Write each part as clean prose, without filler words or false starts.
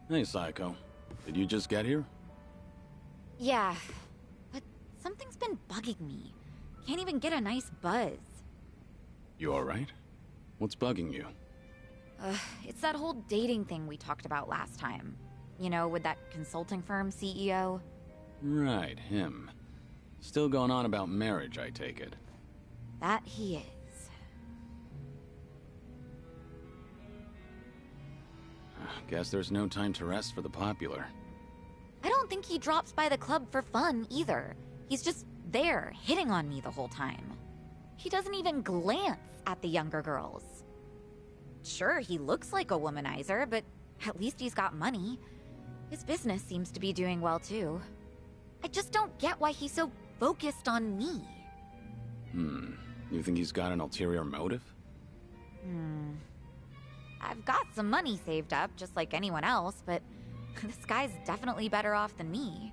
Hey, Psycho. Did you just get here? Yeah, but something's been bugging me. Can't even get a nice buzz. You alright? What's bugging you? It's that whole dating thing we talked about last time. You know, with that consulting firm CEO. Right, him. Still going on about marriage, I take it. That he is. Guess there's no time to rest for the popular. I don't think he drops by the club for fun, either. He's just there, hitting on me the whole time. He doesn't even glance at the younger girls. Sure, he looks like a womanizer, but at least he's got money. His business seems to be doing well, too. I just don't get why he's so focused on me. You think he's got an ulterior motive? I've got some money saved up, just like anyone else, but this guy's definitely better off than me.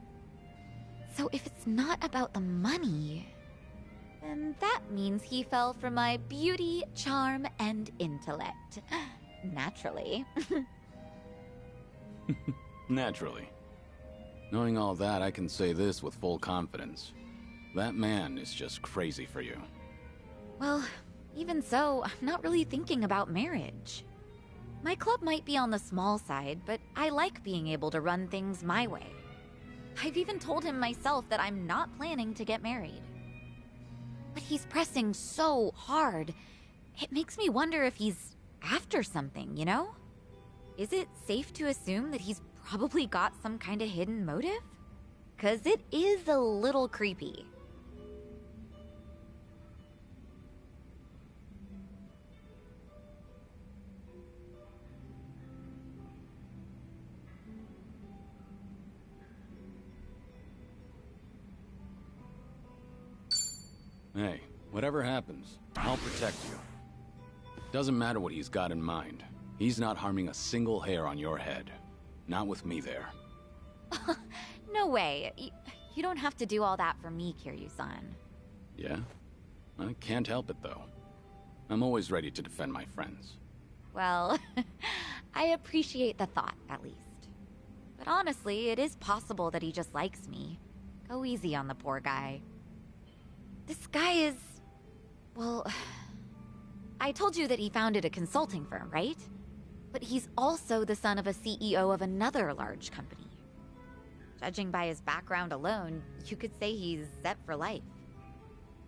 So if it's not about the money, then that means he fell for my beauty, charm, and intellect. Naturally. Naturally. Knowing all that, I can say this with full confidence. That man is just crazy for you. Well, even so, I'm not really thinking about marriage. My club might be on the small side, but I like being able to run things my way. I've even told him myself that I'm not planning to get married. But he's pressing so hard. It makes me wonder if he's after something, you know? Is it safe to assume that he's probably got some kind of hidden motive? 'Cause it is a little creepy. Hey, whatever happens, I'll protect you. Doesn't matter what he's got in mind. He's not harming a single hair on your head. Not with me there. No way. You don't have to do all that for me, Kiryu-san. Yeah? I can't help it, though. I'm always ready to defend my friends. Well, I appreciate the thought, at least. But honestly, it is possible that he just likes me. Go easy on the poor guy. This guy is... well... I told you that he founded a consulting firm, right? But he's also the son of a CEO of another large company. Judging by his background alone, you could say he's set for life.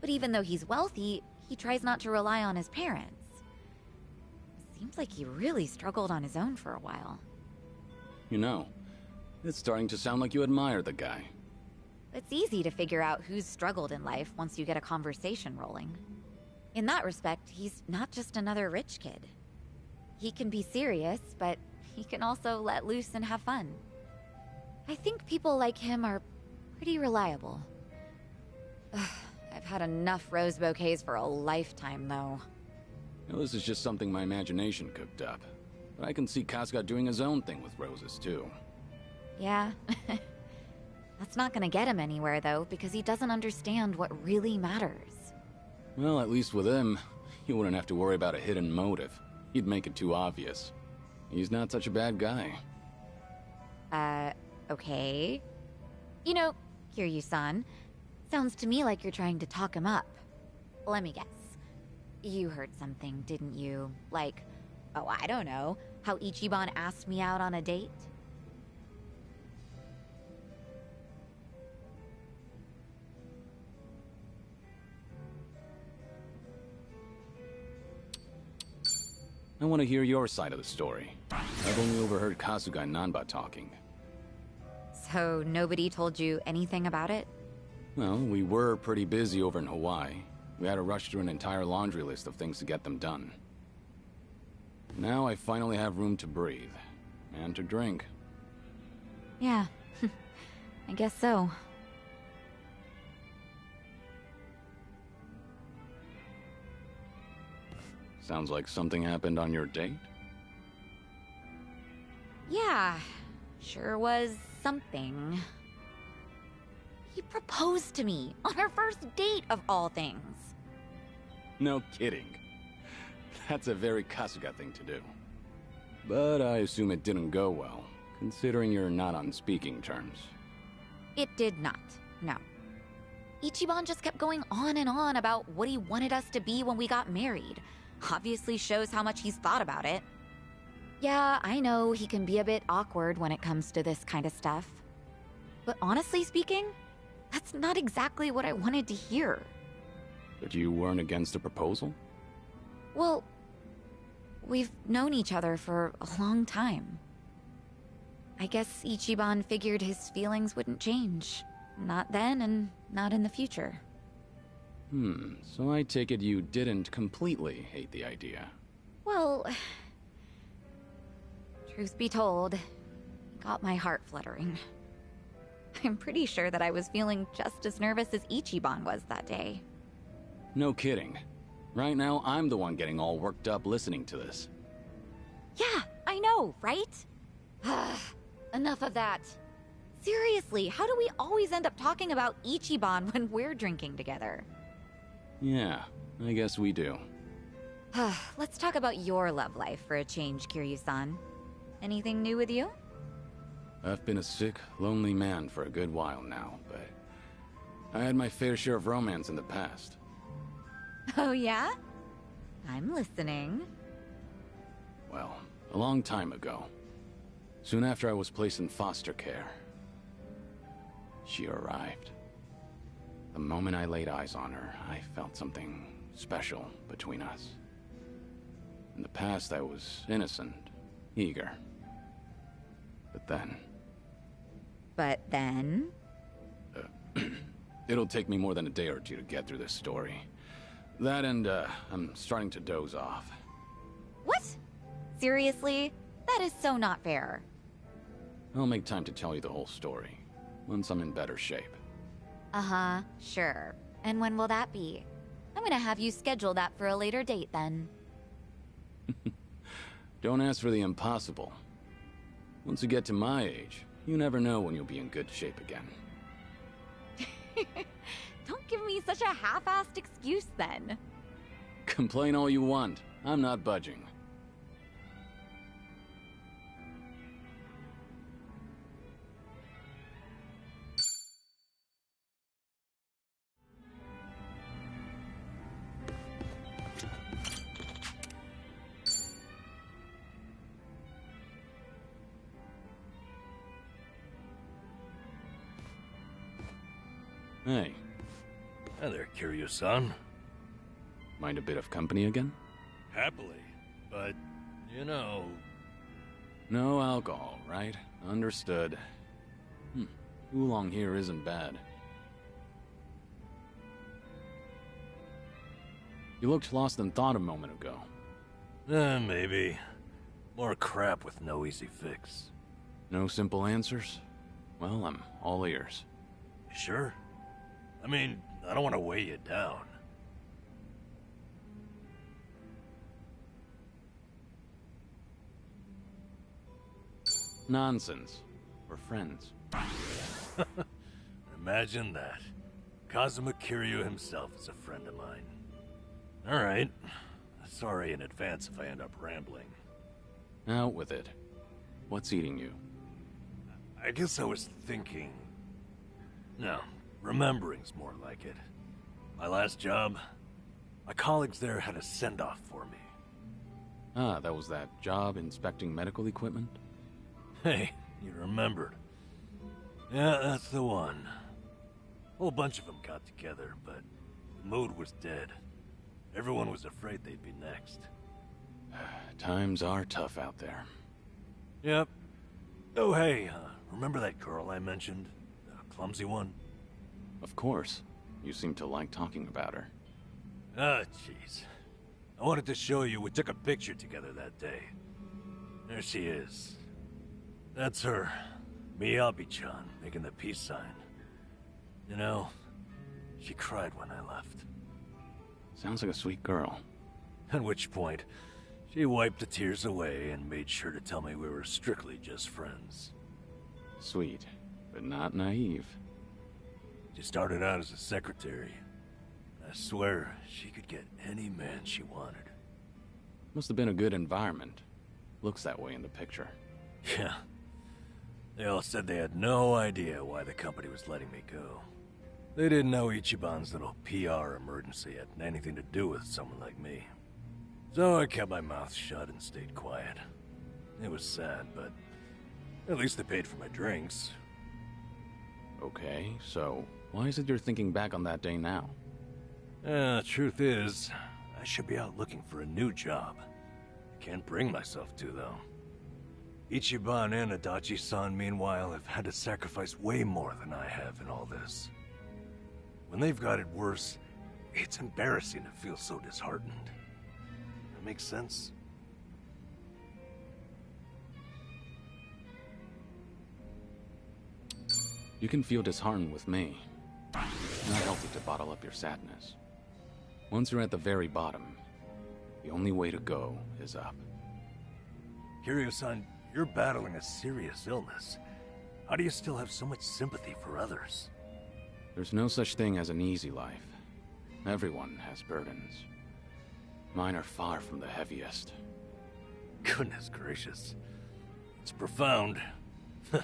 But even though he's wealthy, he tries not to rely on his parents. Seems like he really struggled on his own for a while. You know, it's starting to sound like you admire the guy. It's easy to figure out who's struggled in life once you get a conversation rolling. In that respect, he's not just another rich kid. He can be serious, but he can also let loose and have fun. I think people like him are pretty reliable. Ugh, I've had enough rose bouquets for a lifetime, though. Now, this is just something my imagination cooked up. But I can see Kasuga doing his own thing with roses, too. Yeah. That's not gonna get him anywhere, though, because he doesn't understand what really matters. Well, at least with him, you wouldn't have to worry about a hidden motive. He'd make it too obvious. He's not such a bad guy. Okay. You know, Kiryu-san, sounds to me like you're trying to talk him up. Let me guess. You heard something, didn't you? Like, oh, I don't know, how Ichiban asked me out on a date? I want to hear your side of the story. I've only overheard Kasuga and Nanba talking. So nobody told you anything about it? Well, we were pretty busy over in Hawaii. We had to rush through an entire laundry list of things to get them done. Now I finally have room to breathe. And to drink. Yeah, I guess so. Sounds like something happened on your date? Yeah, sure was something. He proposed to me on our first date of all things. No kidding. That's a very Kasuga thing to do. But I assume it didn't go well, considering you're not on speaking terms. It did not, no. Ichiban just kept going on and on about what he wanted us to be when we got married. Obviously shows how much he's thought about it. Yeah, I know he can be a bit awkward when it comes to this kind of stuff. But honestly speaking, that's not exactly what I wanted to hear. But you weren't against a proposal? Well, we've known each other for a long time. I guess Ichiban figured his feelings wouldn't change. Not then and not in the future. So I take it you didn't completely hate the idea. Well, truth be told, it got my heart fluttering. I'm pretty sure that I was feeling just as nervous as Ichiban was that day. No kidding. Right now, I'm the one getting all worked up listening to this. Yeah, I know, right? Enough of that. Seriously, how do we always end up talking about Ichiban when we're drinking together? Yeah, I guess we do. Let's talk about your love life for a change, Kiryu-san. Anything new with you? I've been a sick, lonely man for a good while now, but I had my fair share of romance in the past. Oh yeah? I'm listening. Well, a long time ago. Soon after I was placed in foster care, she arrived. The moment I laid eyes on her, I felt something special between us. In the past, I was innocent, eager. But then... It'll take me more than a day or two to get through this story. That and, I'm starting to doze off. What? Seriously? That is so not fair. I'll make time to tell you the whole story, once I'm in better shape. Uh-huh, sure. And when will that be? I'm gonna have you schedule that for a later date then. Don't ask for the impossible. Once you get to my age, you never know when you'll be in good shape again. Don't give me such a half-assed excuse then. Complain all you want. I'm not budging. Hey. Hi there, Kiryu-san. Mind a bit of company again? Happily, but, you know... No alcohol, right? Understood. Oolong here isn't bad. You looked lost in thought a moment ago. Maybe. More crap with no easy fix. No simple answers? Well, I'm all ears. You sure? I mean, I don't want to weigh you down. Nonsense. We're friends. Imagine that. Kazuma Kiryu himself is a friend of mine. Alright. Sorry in advance if I end up rambling. Out with it. What's eating you? I guess I was thinking... No, remembering's more like it. My last job, my colleagues there had a send-off for me. Ah, that was that job inspecting medical equipment? Hey, you remembered. Yeah, that's the one. A whole bunch of them got together, but the mood was dead. Everyone was afraid they'd be next. Times are tough out there. Yep. Oh, hey, remember that girl I mentioned? The clumsy one? Of course. You seem to like talking about her. Ah, jeez. I wanted to show you we took a picture together that day. There she is. That's her. Miyabi-chan, making the peace sign. You know, she cried when I left. Sounds like a sweet girl. At which point, she wiped the tears away and made sure to tell me we were strictly just friends. Sweet, but not naive. She started out as a secretary. I swear, she could get any man she wanted. Must have been a good environment. Looks that way in the picture. Yeah. They all said they had no idea why the company was letting me go. They didn't know Ichiban's little PR emergency had anything to do with someone like me. So I kept my mouth shut and stayed quiet. It was sad, but at least they paid for my drinks. Okay, so why is it you're thinking back on that day now? Truth is, I should be out looking for a new job. I can't bring myself to, though. Ichiban and Adachi-san, meanwhile, have had to sacrifice way more than I have in all this. When they've got it worse, it's embarrassing to feel so disheartened. That makes sense? You can feel disheartened with me. It's not healthy to bottle up your sadness. Once you're at the very bottom, the only way to go is up. Kiryu-san, you're battling a serious illness. How do you still have so much sympathy for others? There's no such thing as an easy life. Everyone has burdens. Mine are far from the heaviest. Goodness gracious. It's profound. You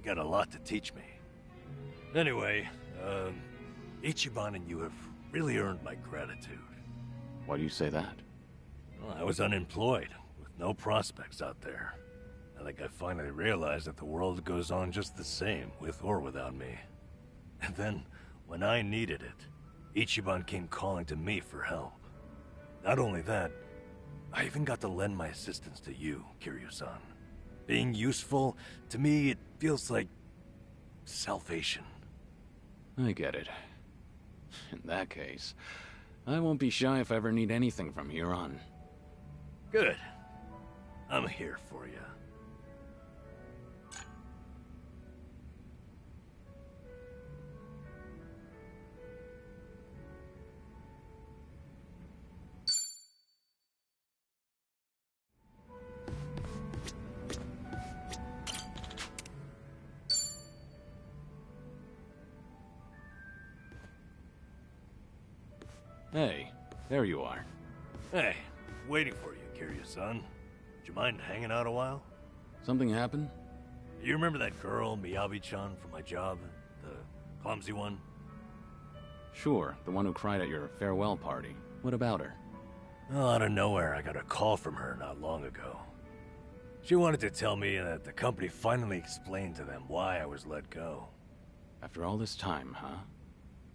got a lot to teach me. Anyway, Ichiban and you have really earned my gratitude. Why do you say that? Well, I was unemployed, with no prospects out there. I think I finally realized that the world goes on just the same, with or without me. And then, when I needed it, Ichiban came calling to me for help. Not only that, I even got to lend my assistance to you, Kiryu-san. Being useful, to me, it feels like salvation. I get it. In that case, I won't be shy if I ever need anything from here on. Good. I'm here for you. Hey, there you are. Hey, waiting for you, Kiryu-san. Would you mind hanging out a while? Something happened? You remember that girl, Miyabi-chan, from my job? The clumsy one? Sure, the one who cried at your farewell party. What about her? Well, out of nowhere, I got a call from her not long ago. She wanted to tell me that the company finally explained to them why I was let go. After all this time, huh?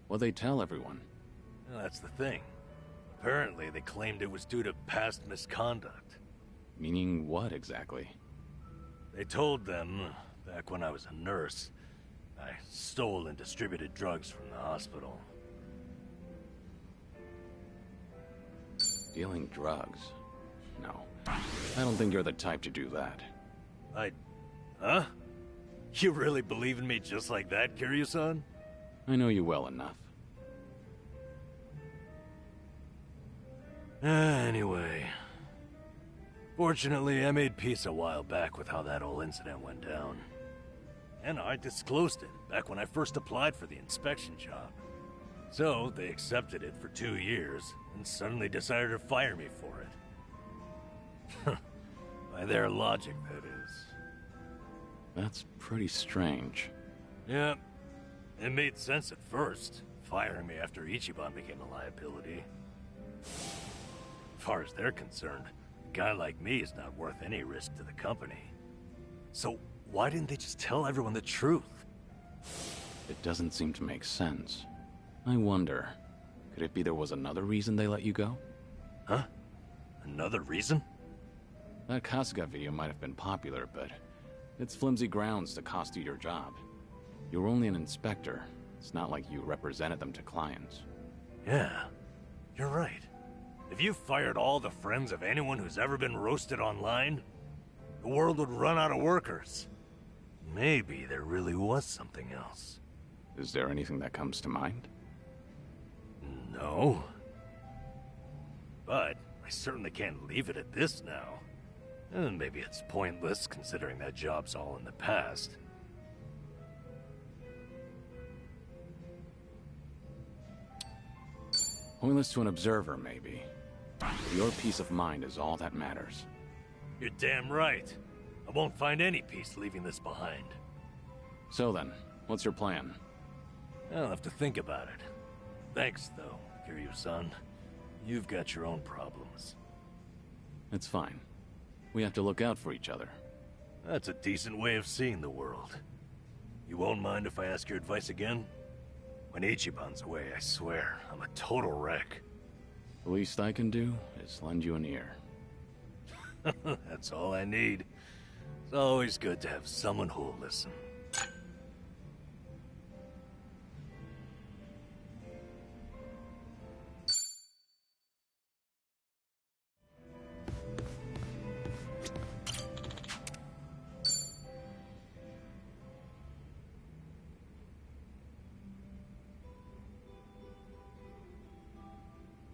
What'd they tell everyone? Well, that's the thing. Apparently, they claimed it was due to past misconduct. Meaning what, exactly? They told them, back when I was a nurse, I stole and distributed drugs from the hospital. Dealing drugs? No. I don't think you're the type to do that. Huh? You really believe in me just like that, Kiryu-san? I know you well enough. Anyway. Fortunately, I made peace a while back with how that whole incident went down. And I disclosed it back when I first applied for the inspection job. So, they accepted it for 2 years, and suddenly decided to fire me for it. By their logic, that is. That's pretty strange. Yeah, it made sense at first, firing me after Ichiban became a liability. As far as they're concerned, a guy like me is not worth any risk to the company. So why didn't they just tell everyone the truth? It doesn't seem to make sense. I wonder, could it be there was another reason they let you go? Huh? Another reason? That Kasuga video might have been popular, but it's flimsy grounds to cost you your job. You were only an inspector. It's not like you represented them to clients. Yeah, you're right. If you fired all the friends of anyone who's ever been roasted online, the world would run out of workers. Maybe there really was something else. Is there anything that comes to mind? No. But I certainly can't leave it at this now. And maybe it's pointless considering that job's all in the past. Pointless to an observer, maybe. Your peace of mind is all that matters. You're damn right. I won't find any peace leaving this behind. So then, what's your plan? I'll have to think about it. Thanks, though, Kiryu-san. You've got your own problems. It's fine. We have to look out for each other. That's a decent way of seeing the world. You won't mind if I ask your advice again? When Ichiban's away, I swear, I'm a total wreck. The least I can do is lend you an ear. That's all I need. It's always good to have someone who'll listen.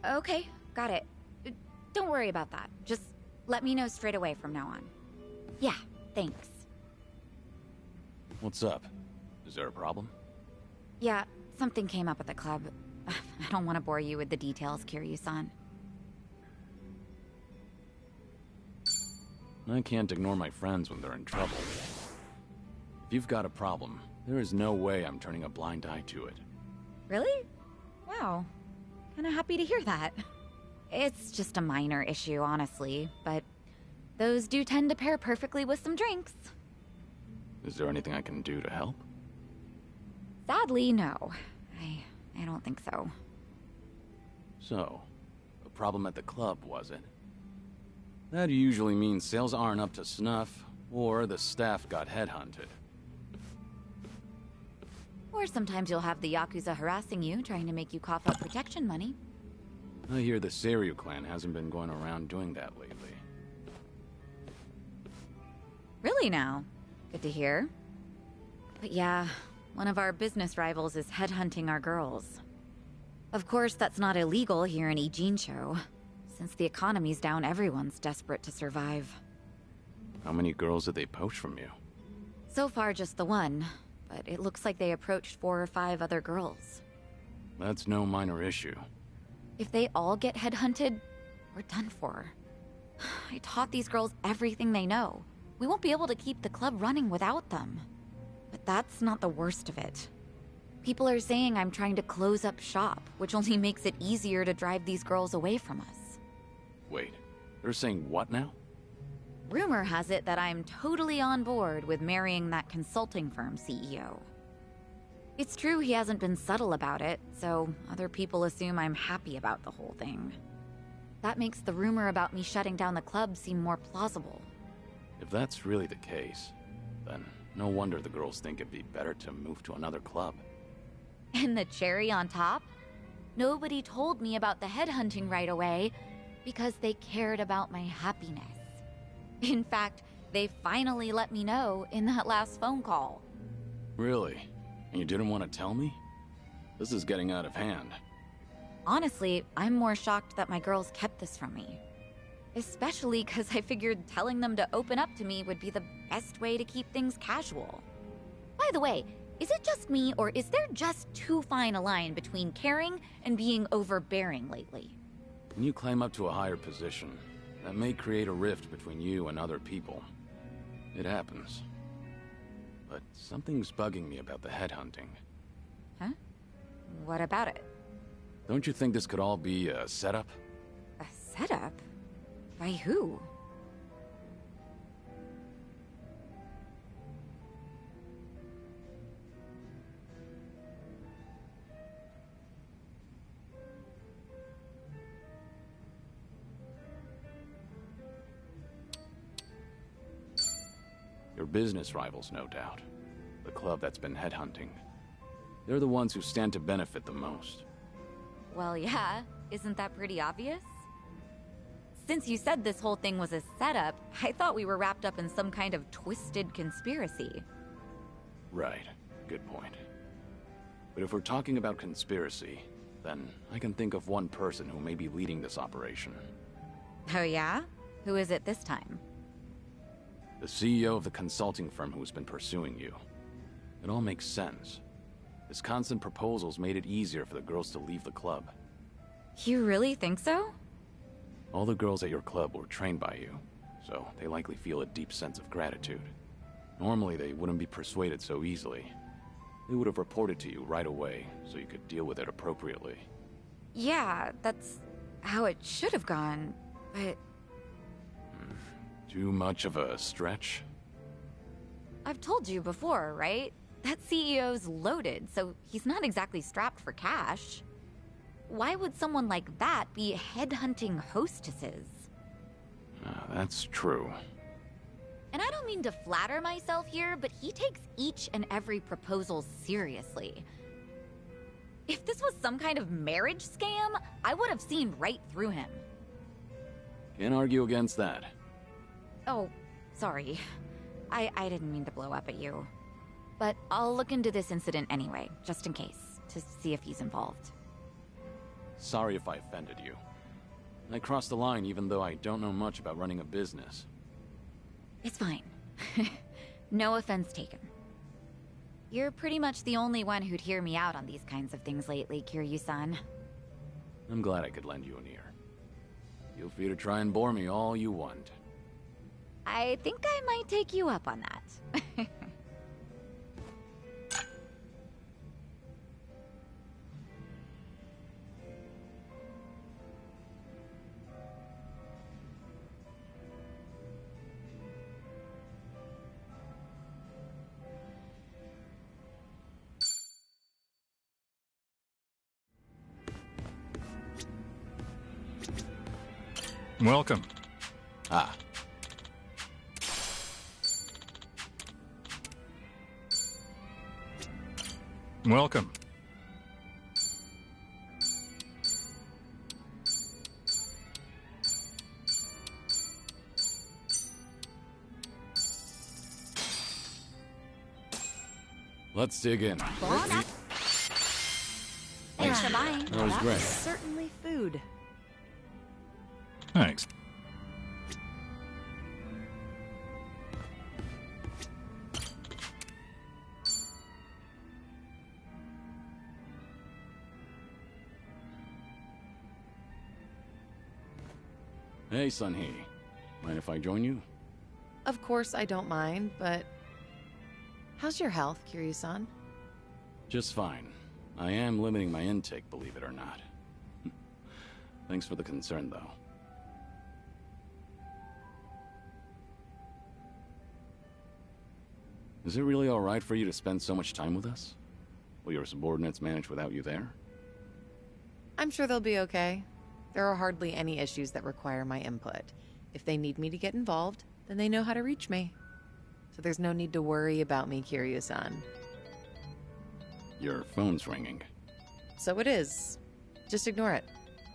Okay, got it. Don't worry about that. Just let me know straight away from now on. Yeah, thanks. What's up? Is there a problem? Yeah, something came up at the club. I don't want to bore you with the details, Kiryu-san. I can't ignore my friends when they're in trouble. If you've got a problem, there is no way I'm turning a blind eye to it. Really? Wow. Kinda happy to hear that. It's just a minor issue, honestly, but those do tend to pair perfectly with some drinks. Is there anything I can do to help? Sadly, no. I don't think so. So, a problem at the club, was it? That usually means sales aren't up to snuff, or the staff got headhunted. Or sometimes you'll have the Yakuza harassing you, trying to make you cough up protection money. I hear the Seiryu clan hasn't been going around doing that lately. Really now? Good to hear. But yeah, one of our business rivals is headhunting our girls. Of course, that's not illegal here in Ijincho. Since the economy's down, everyone's desperate to survive. How many girls did they poach from you? So far, just the one. But it looks like they approached 4 or 5 other girls. That's no minor issue. If they all get headhunted, we're done for. I taught these girls everything they know. We won't be able to keep the club running without them. But that's not the worst of it. People are saying I'm trying to close up shop, which only makes it easier to drive these girls away from us. Wait, they're saying what now? Rumor has it that I'm totally on board with marrying that consulting firm CEO. It's true he hasn't been subtle about it, so other people assume I'm happy about the whole thing. That makes the rumor about me shutting down the club seem more plausible. If that's really the case, then no wonder the girls think it'd be better to move to another club. And the cherry on top? Nobody told me about the headhunting right away because they cared about my happiness. In fact, they finally let me know in that last phone call. Really? And you didn't want to tell me? This is getting out of hand. Honestly, I'm more shocked that my girls kept this from me. Especially because I figured telling them to open up to me would be the best way to keep things casual. By the way, is it just me, or is there just too fine a line between caring and being overbearing lately? When you climb up to a higher position, that may create a rift between you and other people. It happens. But something's bugging me about the headhunting. Huh? What about it? Don't you think this could all be a setup? A setup? By who? Your business rivals, no doubt. The club that's been headhunting. They're the ones who stand to benefit the most. Well, yeah. Isn't that pretty obvious? Since you said this whole thing was a setup, I thought we were wrapped up in some kind of twisted conspiracy. Right. Good point. But if we're talking about conspiracy, then I can think of one person who may be leading this operation. Oh yeah? Who is it this time? The CEO of the consulting firm who's been pursuing you. It all makes sense. His constant proposals made it easier for the girls to leave the club. You really think so? All the girls at your club were trained by you, so they likely feel a deep sense of gratitude. Normally, they wouldn't be persuaded so easily. They would have reported to you right away, so you could deal with it appropriately. Yeah, that's how it should have gone, but Too much of a stretch? I've told you before, right? That CEO's loaded, so he's not exactly strapped for cash. Why would someone like that be headhunting hostesses? That's true. And I don't mean to flatter myself here, but he takes each and every proposal seriously. If this was some kind of marriage scam, I would have seen right through him. Can't argue against that. Oh, sorry. I didn't mean to blow up at you. But I'll look into this incident anyway, just in case, to see if he's involved. Sorry if I offended you. I crossed the line even though I don't know much about running a business. It's fine. No offense taken. You're pretty much the only one who'd hear me out on these kinds of things lately, Kiryu-san. I'm glad I could lend you an ear. Feel free to try and bore me all you want. I think I might take you up on that. Welcome. Ah. Welcome. Let's dig in. Thanks for buying. That was great. Certainly food. Thanks. Hey, Sunhee. Mind if I join you? Of course I don't mind, but... How's your health, Kiryu-san? Just fine. I am limiting my intake, believe it or not. Thanks for the concern, though. Is it really alright for you to spend so much time with us? Will your subordinates manage without you there? I'm sure they'll be okay. There are hardly any issues that require my input. If they need me to get involved, then they know how to reach me. So there's no need to worry about me, Kiryu-san. Your phone's ringing. So it is. Just ignore it.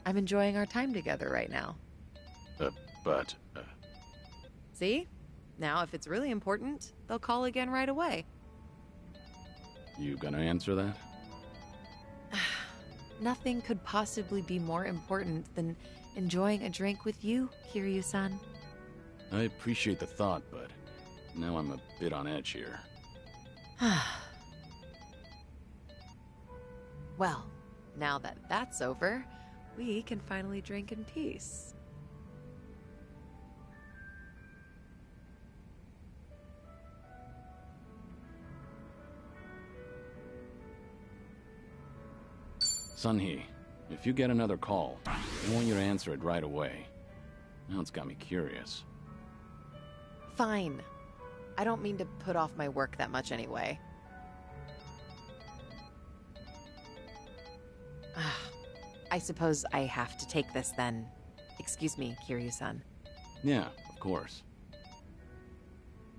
I'm enjoying our time together right now. But... See? Now, if it's really important, they'll call again right away. You gonna answer that? Nothing could possibly be more important than enjoying a drink with you, Kiryu-san. I appreciate the thought, but now I'm a bit on edge here. Well, now that that's over, we can finally drink in peace. Sunhee, if you get another call, I want you to answer it right away. Now it's got me curious. Fine. I don't mean to put off my work that much anyway. I suppose I have to take this then. Excuse me, Kiryu-san. Yeah, of course.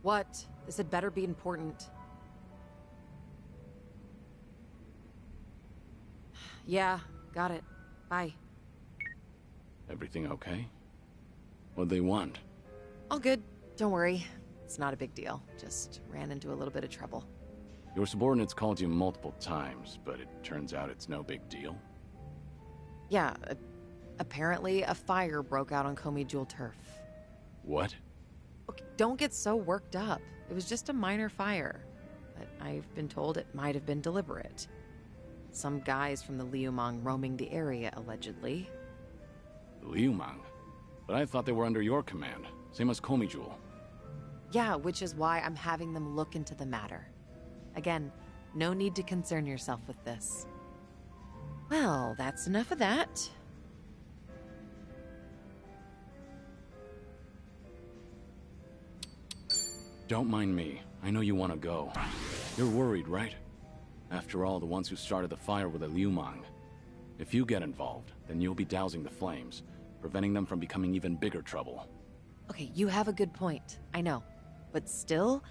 What? This had better be important. Yeah, got it. Bye. Everything okay? What'd they want? All good. Don't worry. It's not a big deal. Just ran into a little bit of trouble. Your subordinates called you multiple times, but it turns out it's no big deal. Yeah, apparently a fire broke out on Komi Jewel Turf. What? Okay, don't get so worked up. It was just a minor fire. But I've been told it might have been deliberate. Some guys from the Liumang roaming the area, allegedly. Liumang? But I thought they were under your command. Same as Komijul. Yeah, which is why I'm having them look into the matter. Again, no need to concern yourself with this. Well, that's enough of that. Don't mind me. I know you want to go. You're worried, right? After all, the ones who started the fire were the Liu Mang. If you get involved, then you'll be dousing the flames, preventing them from becoming even bigger trouble. Okay, you have a good point. I know. But still,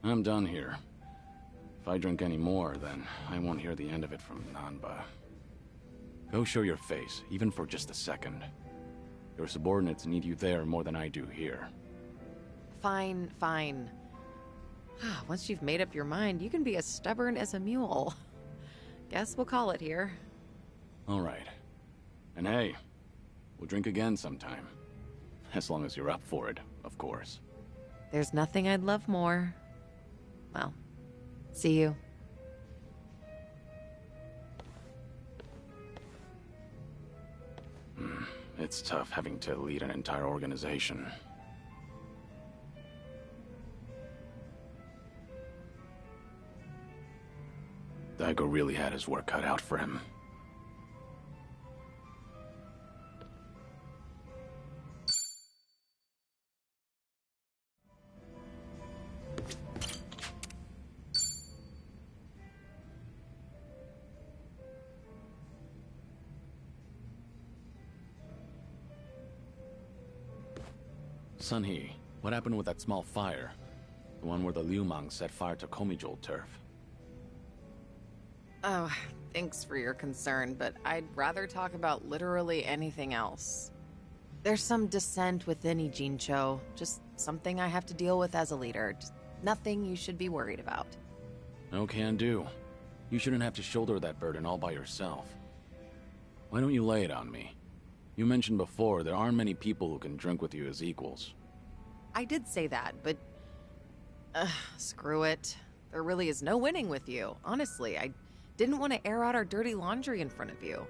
I'm done here. If I drink any more, then I won't hear the end of it from Nanba. Go show your face, even for just a second. Your subordinates need you there more than I do here. fine, fine. Once you've made up your mind, you can be as stubborn as a mule. Guess we'll call it here. All right. And hey, we'll drink again sometime. As long as you're up for it, of course. There's nothing I'd love more. Well, see you. It's tough having to lead an entire organization. Daigo really had his work cut out for him. Sunhee, what happened with that small fire? The one where the Liu Mang set fire to Komijul turf. Oh, thanks for your concern, but I'd rather talk about literally anything else. There's some dissent within Ijincho, just something I have to deal with as a leader. Just nothing you should be worried about. No can do. You shouldn't have to shoulder that burden all by yourself. Why don't you lay it on me? You mentioned before there aren't many people who can drink with you as equals. I did say that, but... screw it. There really is no winning with you. Honestly, I didn't want to air out our dirty laundry in front of you.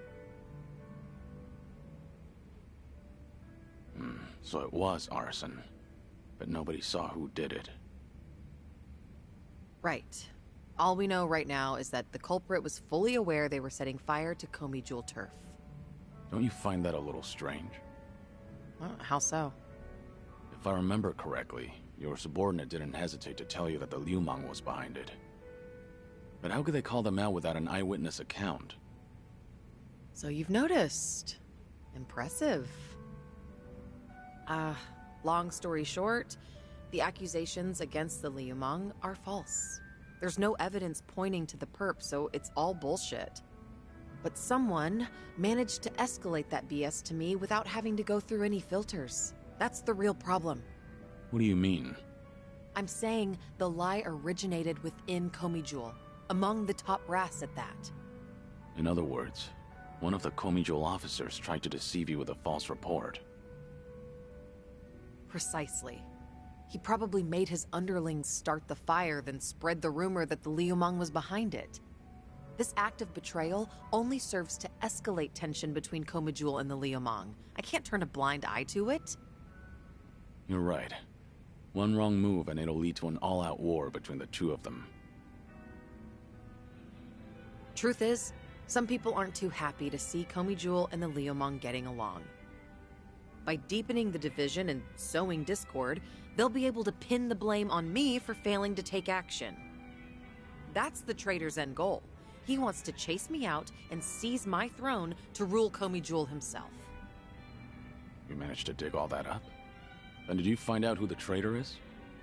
So it was arson. But nobody saw who did it. Right. All we know right now is that the culprit was fully aware they were setting fire to Komijul turf. Don't you find that a little strange? Well, how so? If I remember correctly, your subordinate didn't hesitate to tell you that the Liu Mang was behind it. But how could they call them out without an eyewitness account? So you've noticed. Impressive. Long story short, the accusations against the Liu Mang are false. There's no evidence pointing to the perp, so it's all bullshit. But someone managed to escalate that BS to me without having to go through any filters. That's the real problem. What do you mean? I'm saying the lie originated within Komijul, among the top brass at that. In other words, one of the Komijul officers tried to deceive you with a false report. Precisely. He probably made his underlings start the fire, then spread the rumor that the Liu Mang was behind it. This act of betrayal only serves to escalate tension between Komijul and the Liu Mang. I can't turn a blind eye to it. You're right. One wrong move and it'll lead to an all-out war between the two of them. Truth is, some people aren't too happy to see Komijul and the Liu Mang getting along. By deepening the division and sowing discord, they'll be able to pin the blame on me for failing to take action. That's the traitor's end goal. He wants to chase me out and seize my throne to rule Komijul himself. You managed to dig all that up? Then did you find out who the traitor is?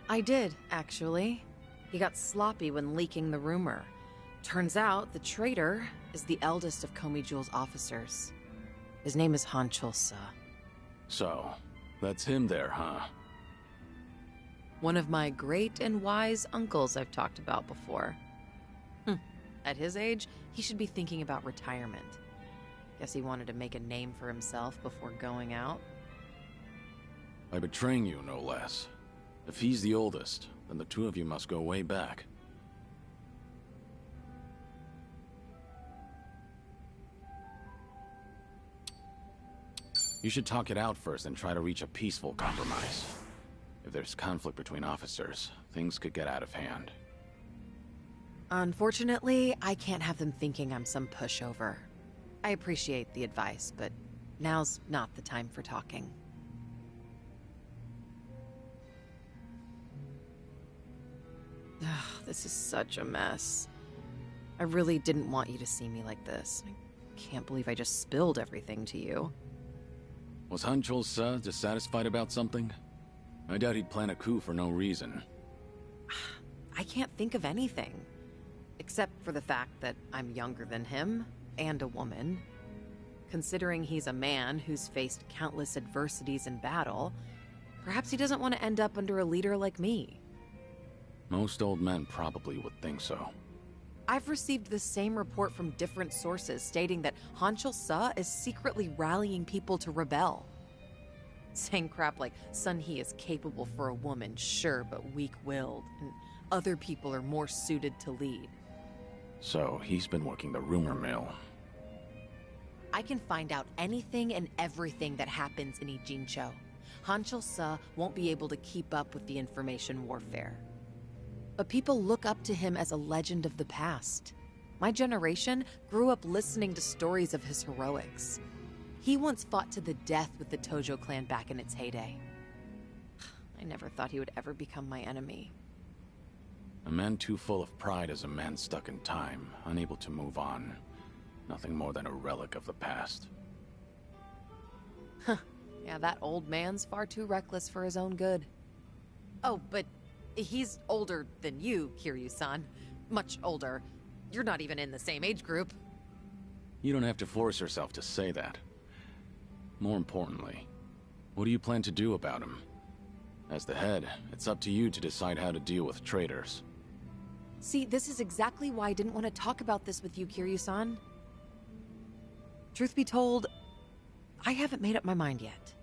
I did, actually. He got sloppy when leaking the rumor. Turns out the traitor is the eldest of Komijul's officers. His name is Han Chulsa. So, that's him there, huh? One of my great and wise uncles I've talked about before. At his age, he should be thinking about retirement. Guess he wanted to make a name for himself before going out. By betraying you, no less. If he's the oldest, then the two of you must go way back. You should talk it out first and try to reach a peaceful compromise. If there's conflict between officers, things could get out of hand. Unfortunately, I can't have them thinking I'm some pushover. I appreciate the advice, but now's not the time for talking. Ugh, this is such a mess. I really didn't want you to see me like this. I can't believe I just spilled everything to you. Was Han Chol-Sa dissatisfied about something? I doubt he'd plan a coup for no reason. I can't think of anything. Except for the fact that I'm younger than him, and a woman. Considering he's a man who's faced countless adversities in battle, perhaps he doesn't want to end up under a leader like me. Most old men probably would think so. I've received the same report from different sources stating that Han Chol-Sa is secretly rallying people to rebel. Saying crap like, Sun He is capable for a woman, sure, but weak-willed, and other people are more suited to lead. So, he's been working the rumor mill. I can find out anything and everything that happens in Ijincho. Han Chol-Sa won't be able to keep up with the information warfare. But people look up to him as a legend of the past. My generation grew up listening to stories of his heroics. He once fought to the death with the Tojo clan back in its heyday. I never thought he would ever become my enemy. A man too full of pride is a man stuck in time, unable to move on. Nothing more than a relic of the past. Yeah, that old man's far too reckless for his own good. Oh, but he's older than you, Kiryu-san. Much older. You're not even in the same age group. You don't have to force yourself to say that. More importantly, what do you plan to do about him? As the head, it's up to you to decide how to deal with traitors. See, this is exactly why I didn't want to talk about this with you, Kiryu-san. Truth be told, I haven't made up my mind yet.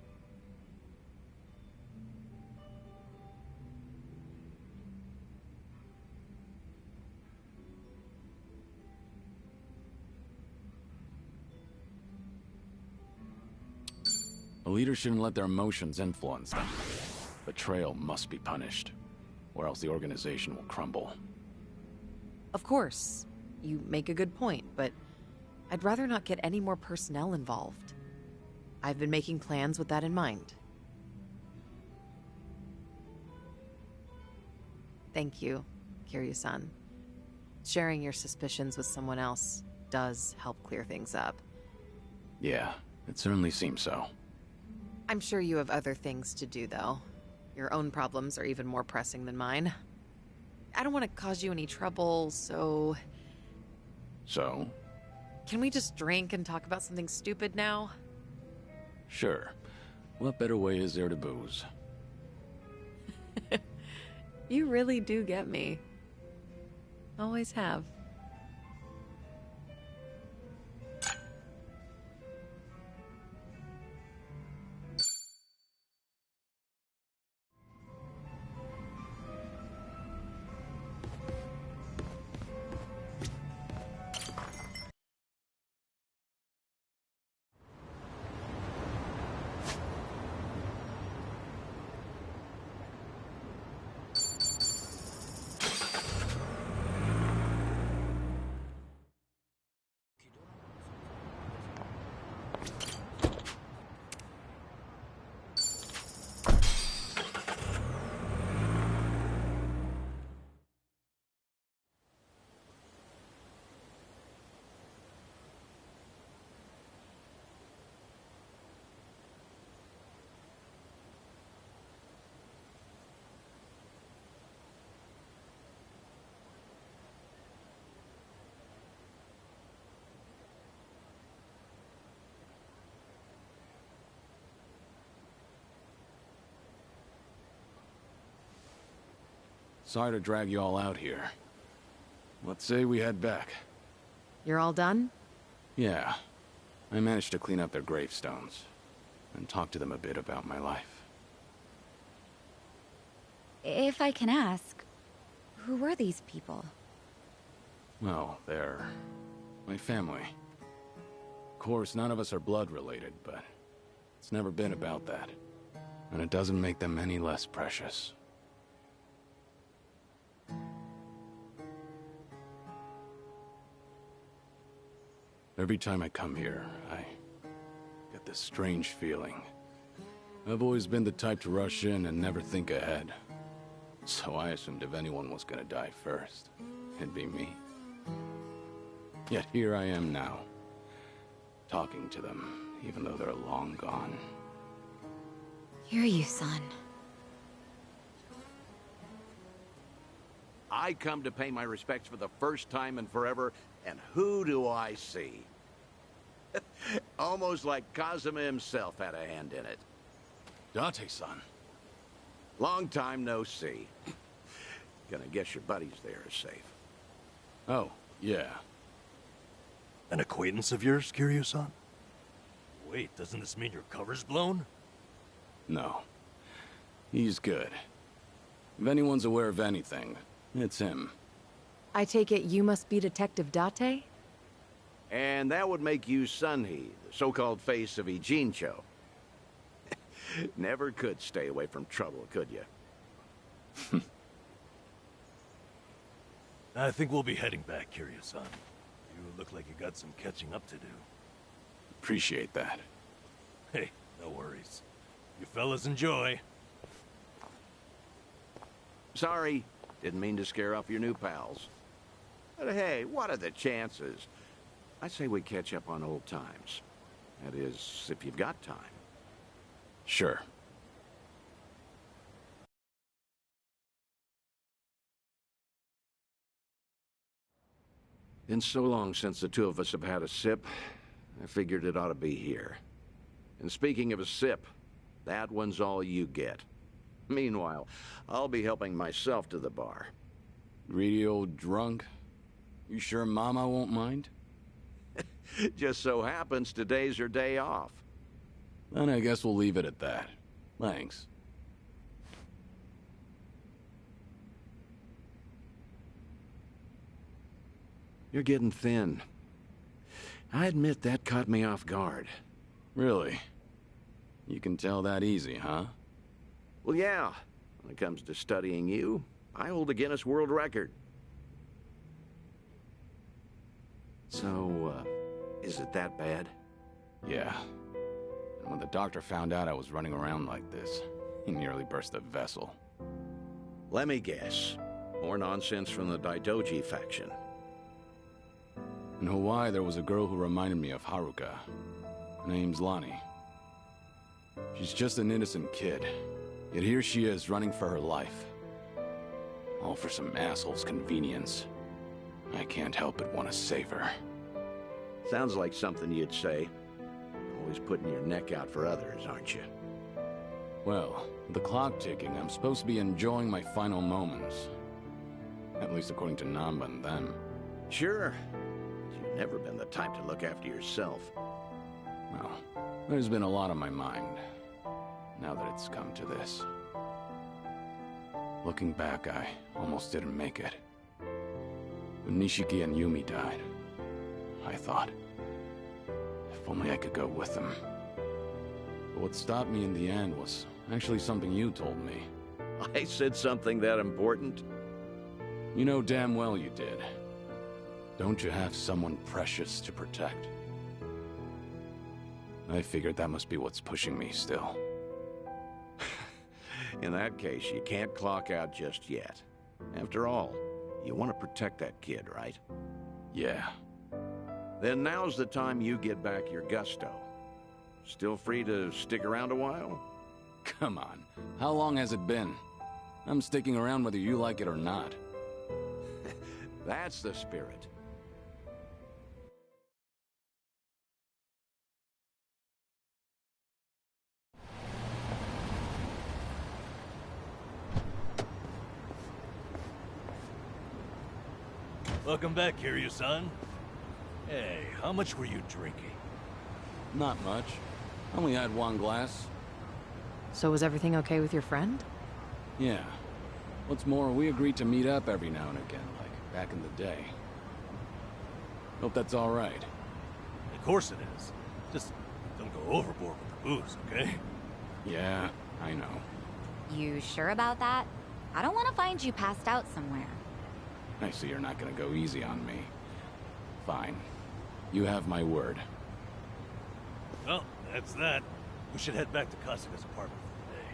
A leader shouldn't let their emotions influence them. Betrayal must be punished, or else the organization will crumble. Of course, you make a good point, but I'd rather not get any more personnel involved. I've been making plans with that in mind. Thank you, Kiryu-san. Sharing your suspicions with someone else does help clear things up. Yeah, it certainly seems so. I'm sure you have other things to do, though. Your own problems are even more pressing than mine. I don't want to cause you any trouble, so... So? Can we just drink and talk about something stupid now? Sure. What better way is there to booze? You really do get me. Always have. Sorry to drag you all out here. Let's say we head back. You're all done? Yeah. I managed to clean up their gravestones and talk to them a bit about my life. If I can ask, who were these people? Well, they're my family. Of course, none of us are blood related, but It's never been about that. And it doesn't make them any less precious. Every time I come here, I get this strange feeling. I've always been the type to rush in and never think ahead. So I assumed if anyone was gonna die first, it'd be me. Yet here I am now, talking to them, even though they're long gone. Hear you, son. I come to pay my respects for the first time in forever, and who do I see? Almost like Kazuma himself had a hand in it. Date-san. Long time no see. Gonna guess your buddies there are safe. Oh, yeah. An acquaintance of yours, Kiryu-san? Wait, doesn't this mean your cover's blown? No. He's good. If anyone's aware of anything, it's him. I take it you must be Detective Date? And that would make you Sunhee, the so-called face of Ijincho. Never could stay away from trouble, could you? I think we'll be heading back, Kiryu-san. You look like you got some catching up to do. Appreciate that. Hey, no worries. You fellas enjoy. Sorry, didn't mean to scare off your new pals. But hey, what are the chances? I say we catch up on old times. That is, if you've got time. Sure. Been so long since the two of us have had a sip, I figured it ought to be here. And speaking of a sip, that one's all you get. Meanwhile, I'll be helping myself to the bar. Greedy old drunk? You sure Mama won't mind? Just so happens today's her day off. Then I guess we'll leave it at that. Thanks. You're getting thin. I admit that caught me off guard. Really? You can tell that easy, huh? Well, yeah. When it comes to studying you, I hold a Guinness World Record. So, is it that bad? Yeah. And when the doctor found out I was running around like this, he nearly burst a vessel. Let me guess. More nonsense from the Daidoji faction. In Hawaii, there was a girl who reminded me of Haruka. Her name's Lonnie. She's just an innocent kid. Yet here she is, running for her life. All for some asshole's convenience. I can't help but want to save her. Sounds like something you'd say. Always putting your neck out for others, aren't you? Well, with the clock ticking, I'm supposed to be enjoying my final moments. At least according to Namba and them. Sure. You've never been the type to look after yourself. Well, there's been a lot on my mind, now that it's come to this. Looking back, I almost didn't make it. When Nishiki and Yumi died, I thought, if only I could go with them. But what stopped me in the end was actually something you told me. I said something that important? You know damn well you did. Don't you have someone precious to protect? I figured that must be what's pushing me still. In that case, you can't clock out just yet. After all, you want to protect that kid, right? Yeah. Then now's the time you get back your gusto. Still free to stick around a while? Come on. How long has it been? I'm sticking around whether you like it or not. That's the spirit. Welcome back, Kiryu-san. Hey, how much were you drinking? Not much. Only had one glass. So was everything okay with your friend? Yeah. What's more, we agreed to meet up every now and again, like back in the day. Hope that's all right. Of course it is. Just Don't go overboard with the booze, okay? Yeah, I know. You sure about that? I don't want to find you passed out somewhere. I see you're not gonna go easy on me. Fine. You have my word. Well, that's that. We should head back to Kasuga's apartment for the day.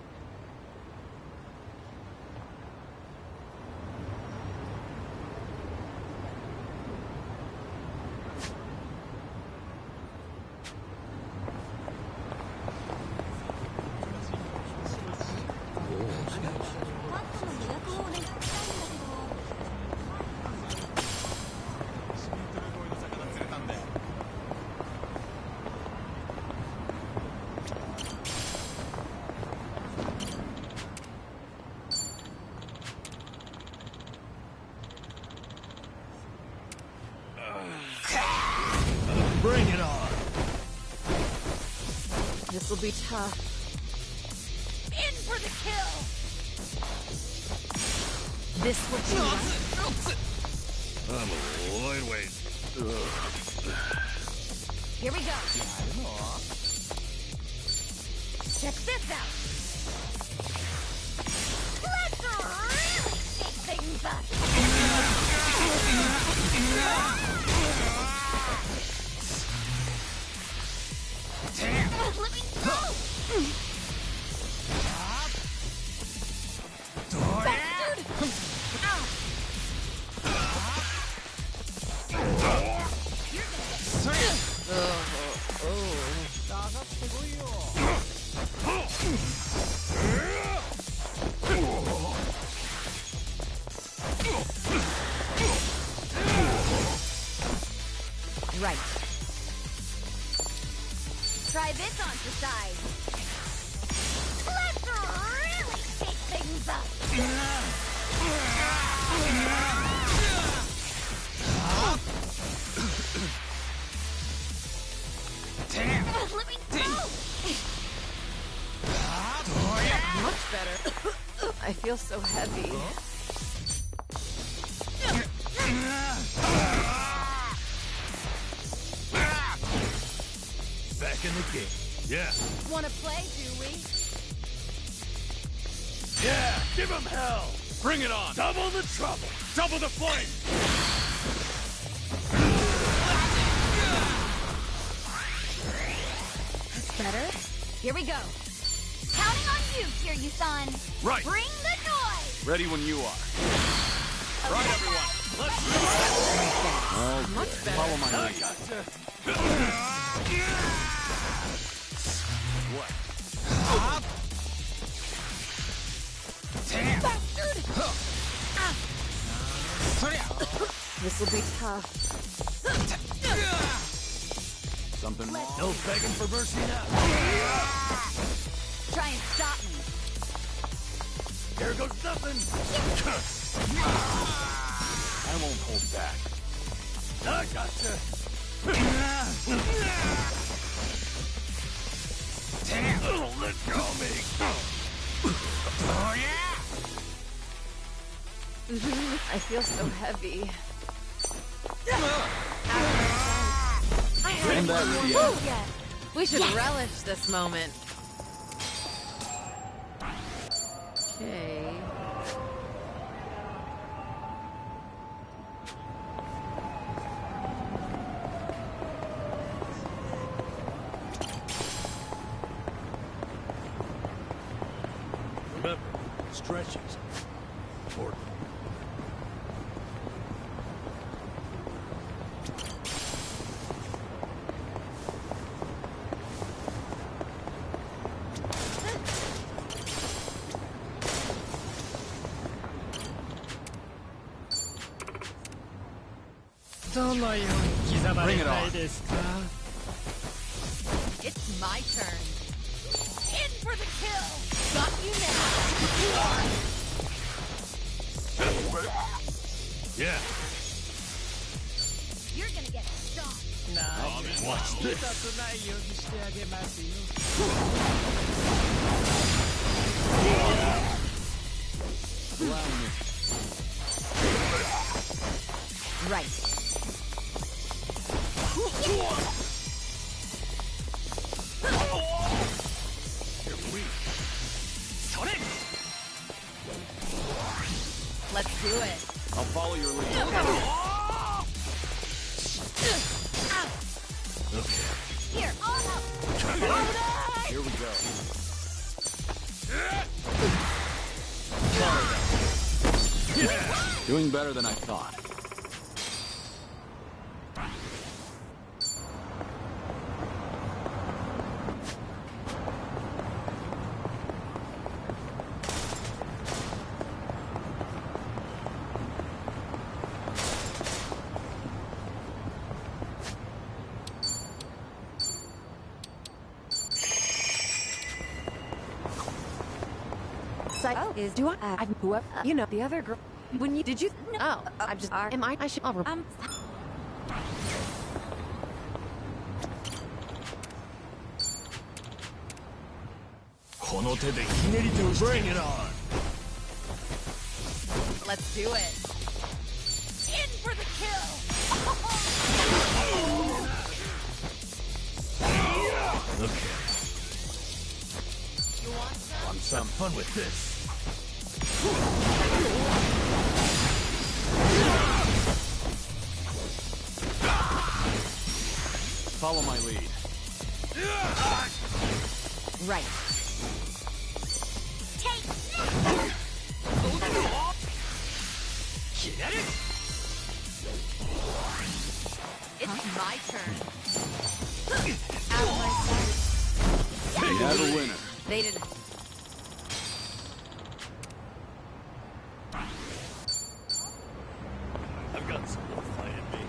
Bring it on! This'll be tough. In for the kill! This will be rough. I'm a lightweight. Here we go. Check this out. Let's really shake things up. Let me go! Bastard! Ow! You're right. Try this on for size. Let's really shake things up. Let me go! Much better. I feel so heavy. Back in the game. Yeah. Wanna play, do we? Yeah! Give him hell! Bring it on! Double the trouble! Double the flame! Better? Here we go. Counting on you, Kiryu-san. Right. Bring the noise! Ready when you are. Right, everyone. Let's go! Much better. Follow my I lead. gotcha! What? Bastard! This'll be tough. Something wrong? No begging for mercy now! Try and stop me. Here goes nothing! I won't hold back. I gotcha! Oh, let go of me! Oh, yeah! I feel so heavy. And that's the end. Yeah. We should relish this moment. Okay. Remember, stretching's important. Bring it on. It's my turn. In for the kill! Got you now! Yeah, You're gonna get stomped. watch this. Right. Doing better than I thought. Is do I whoever you know the other girl when you did you oh I'm just am I should I'll Bring it on! let's do it. In for the kill! Okay. You want some? Want some fun with this? Follow my lead. Right. Take It's my turn. Out of my sight. We have a winner. They didn't. I've got some little fight in me.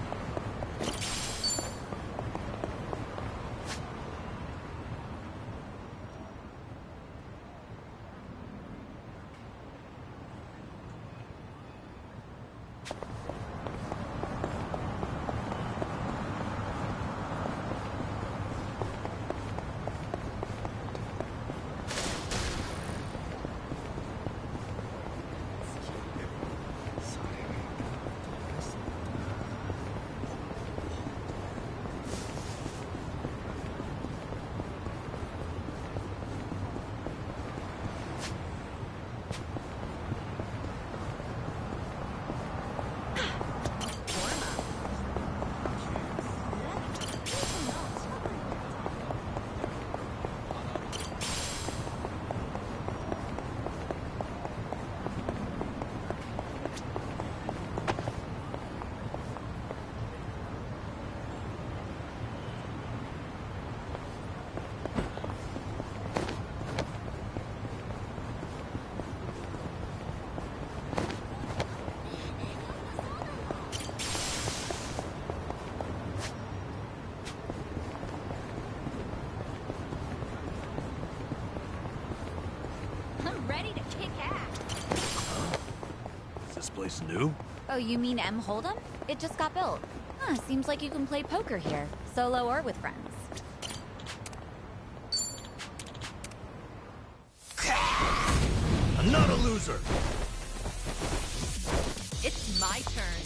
I'm ready to kick ass. Is this place new? Oh, you mean M. Hold'em? It just got built. Huh, seems like you can play poker here, solo or with friends. I'm not a loser! It's my turn.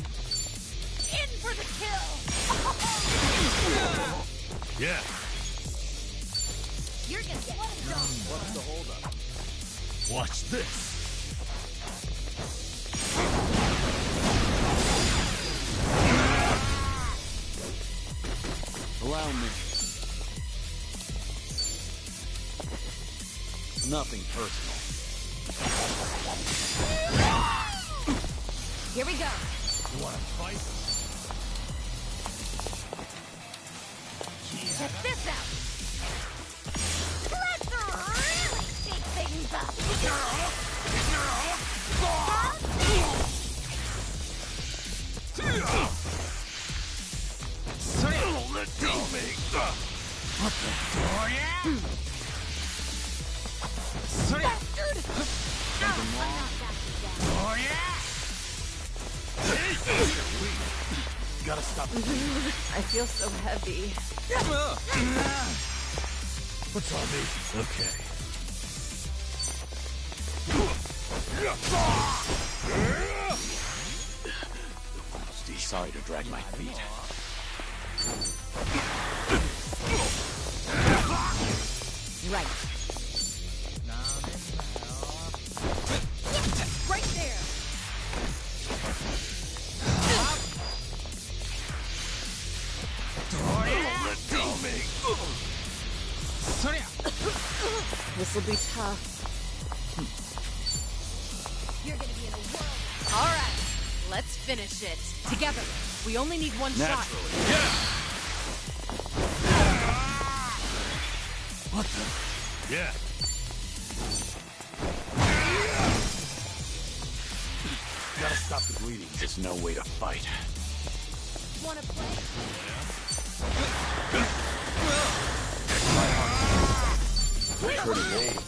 In for the kill! Yeah. You're gonna get What's the holdup? Watch this! Allow me. Nothing personal. Here we go. You wanna fight? Check this out. Let's really shake things up. Let go me! What the? Oh, yeah? Bastard! Something wrong? Oh, yeah? Gotta stop. I feel so heavy. What's on me? Okay. Sorry to drag my feet. Right. Right there. Let go me! This will be tough. You're gonna be in a whirl. All right, Let's finish it. Together. We only need one shot. What the? Yeah. Gotta stop the bleeding. There's no way to fight. Wanna play? Pretty bold.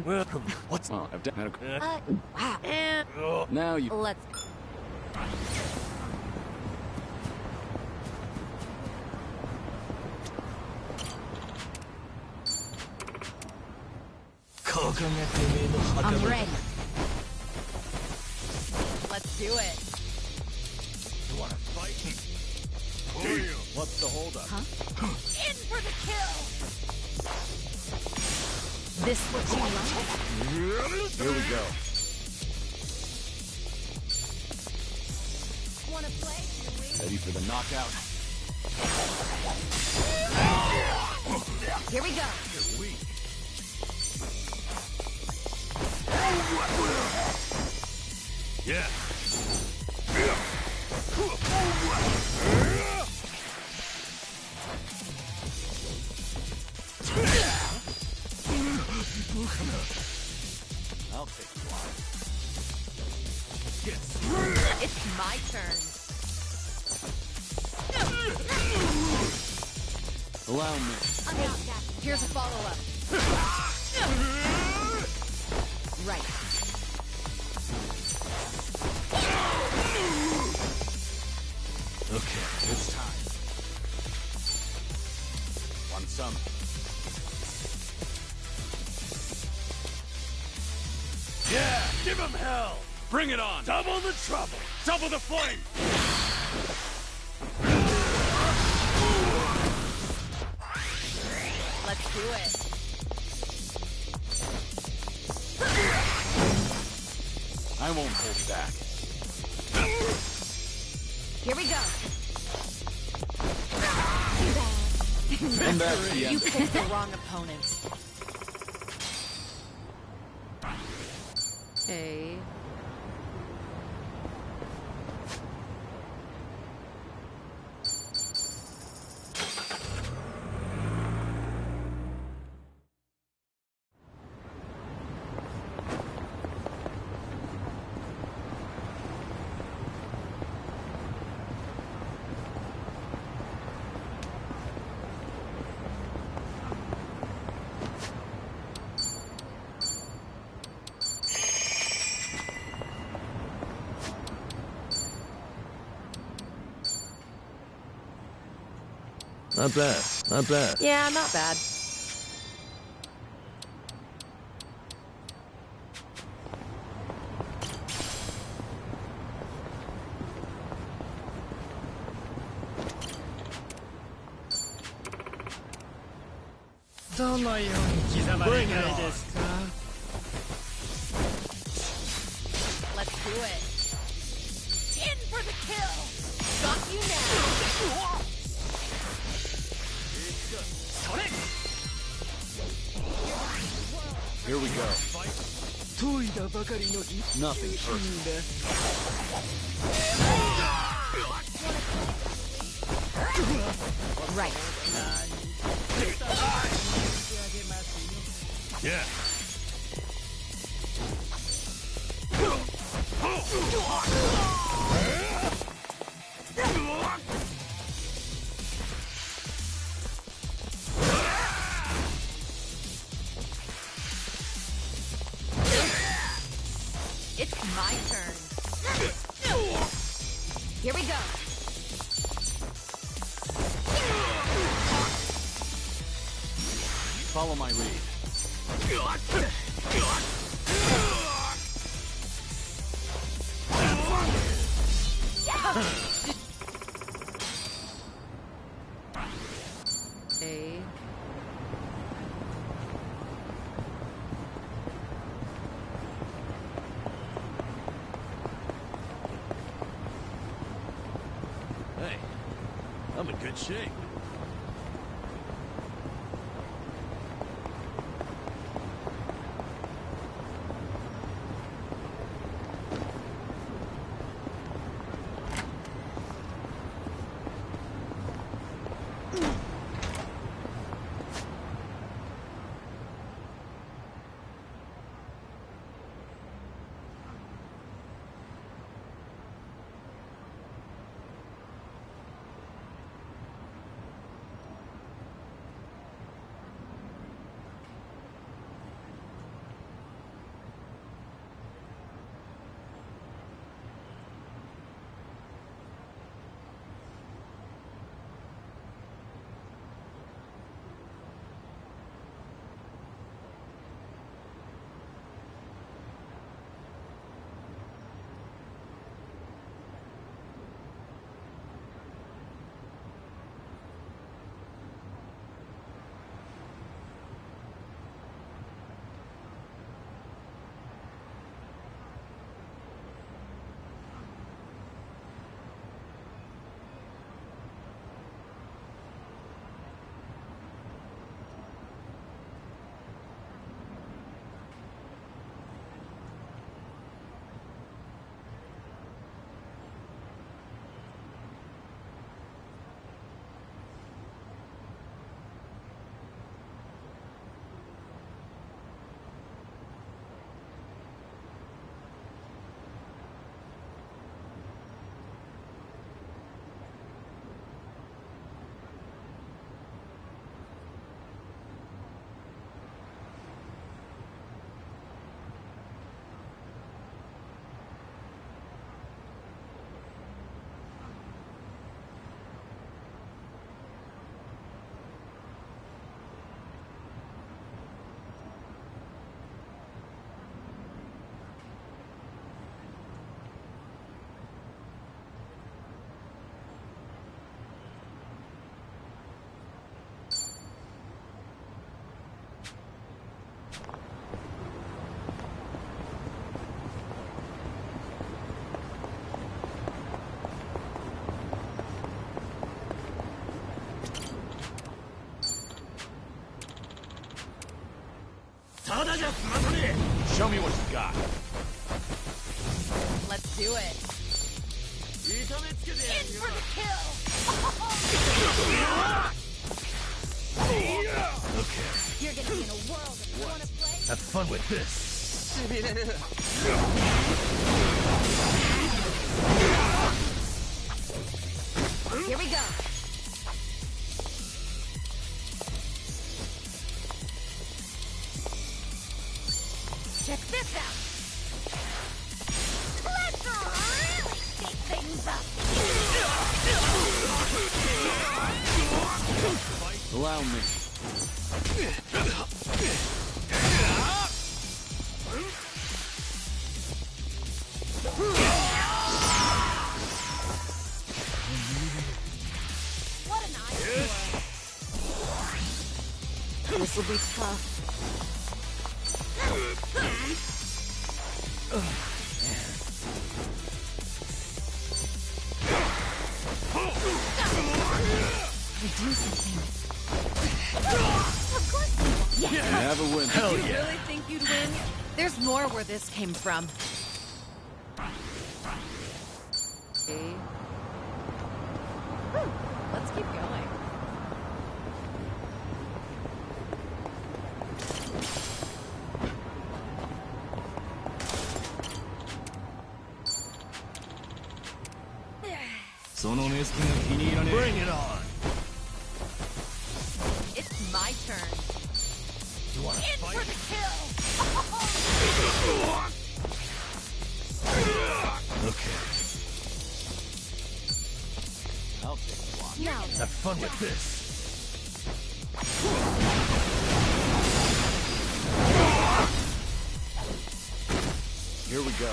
Welcome. What's... Oh, I've done... Wow. Now you... Let's... I'm ready. Let's do it. You wanna fight? Who are you? What's the holdup? In for the kill! This what you like? Here we go. Wanna play? Ready for the knockout? Here we go. You're weak. Yeah. I'll take the line. Yes. It's my turn. Allow me. Here's a follow-up. Right. Okay. It's time. Want some? Yeah, give him hell! Bring it on! Double the trouble! Double the flame! Let's do it. I won't hold back. Here we go. And that's the You end. picked the wrong opponent. Hey. Not bad. Not bad. Yeah, not bad. Bring it on. Let's do it. In for the kill. Got you now. Here we go. Nothing personal. Right. Yeah. It's my turn. Here we go. Follow my lead. Okay. Hey, I'm in good shape. Show me what you got. Let's do it. In for the kill! Okay, You're gonna be in a world if you wanna play. have fun with this. Here we go. Check this out. Let's really shake things up. Allow me. What an idea. This will be tough. Do something. Of course. You have a win. Hell You yeah. really think you'd win? There's more where this came from. Okay. Whew. Let's keep going. Bring it on. It's my turn. You wanna In fight? for the kill. Okay, I'll take one. Now, have fun with this. go.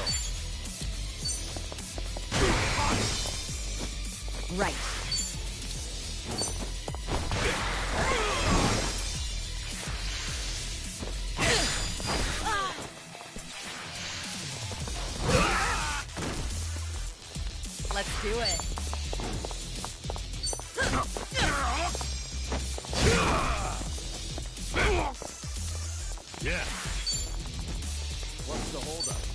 Right. Let's do it. Yeah. What's the holdup?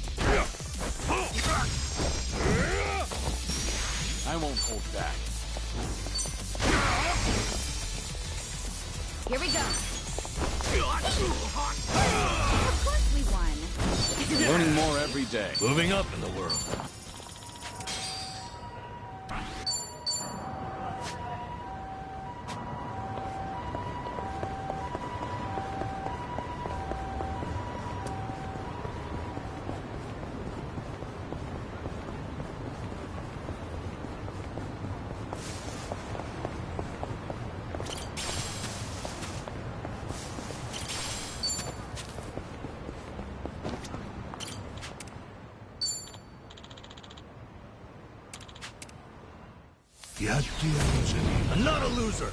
I won't hold back. Here we go. Of course we won. Learning more every day. Moving up in the world. I'm not a loser!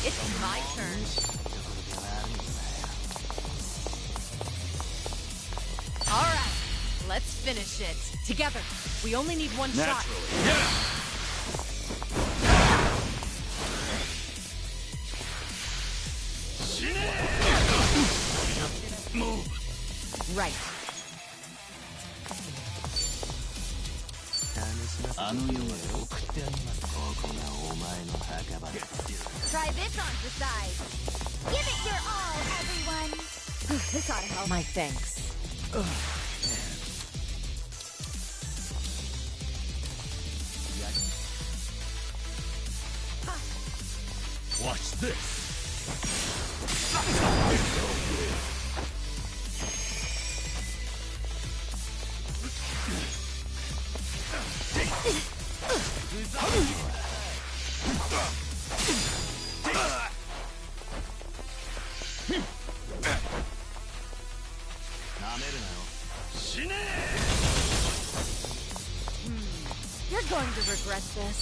It's my turn. All right, let's finish it. Together. We only need one shot. Naturally. Yeah! Move! Right. Try this on the side. Give it your all, everyone. This ought to help. My thanks. Watch this! You're going to regret this.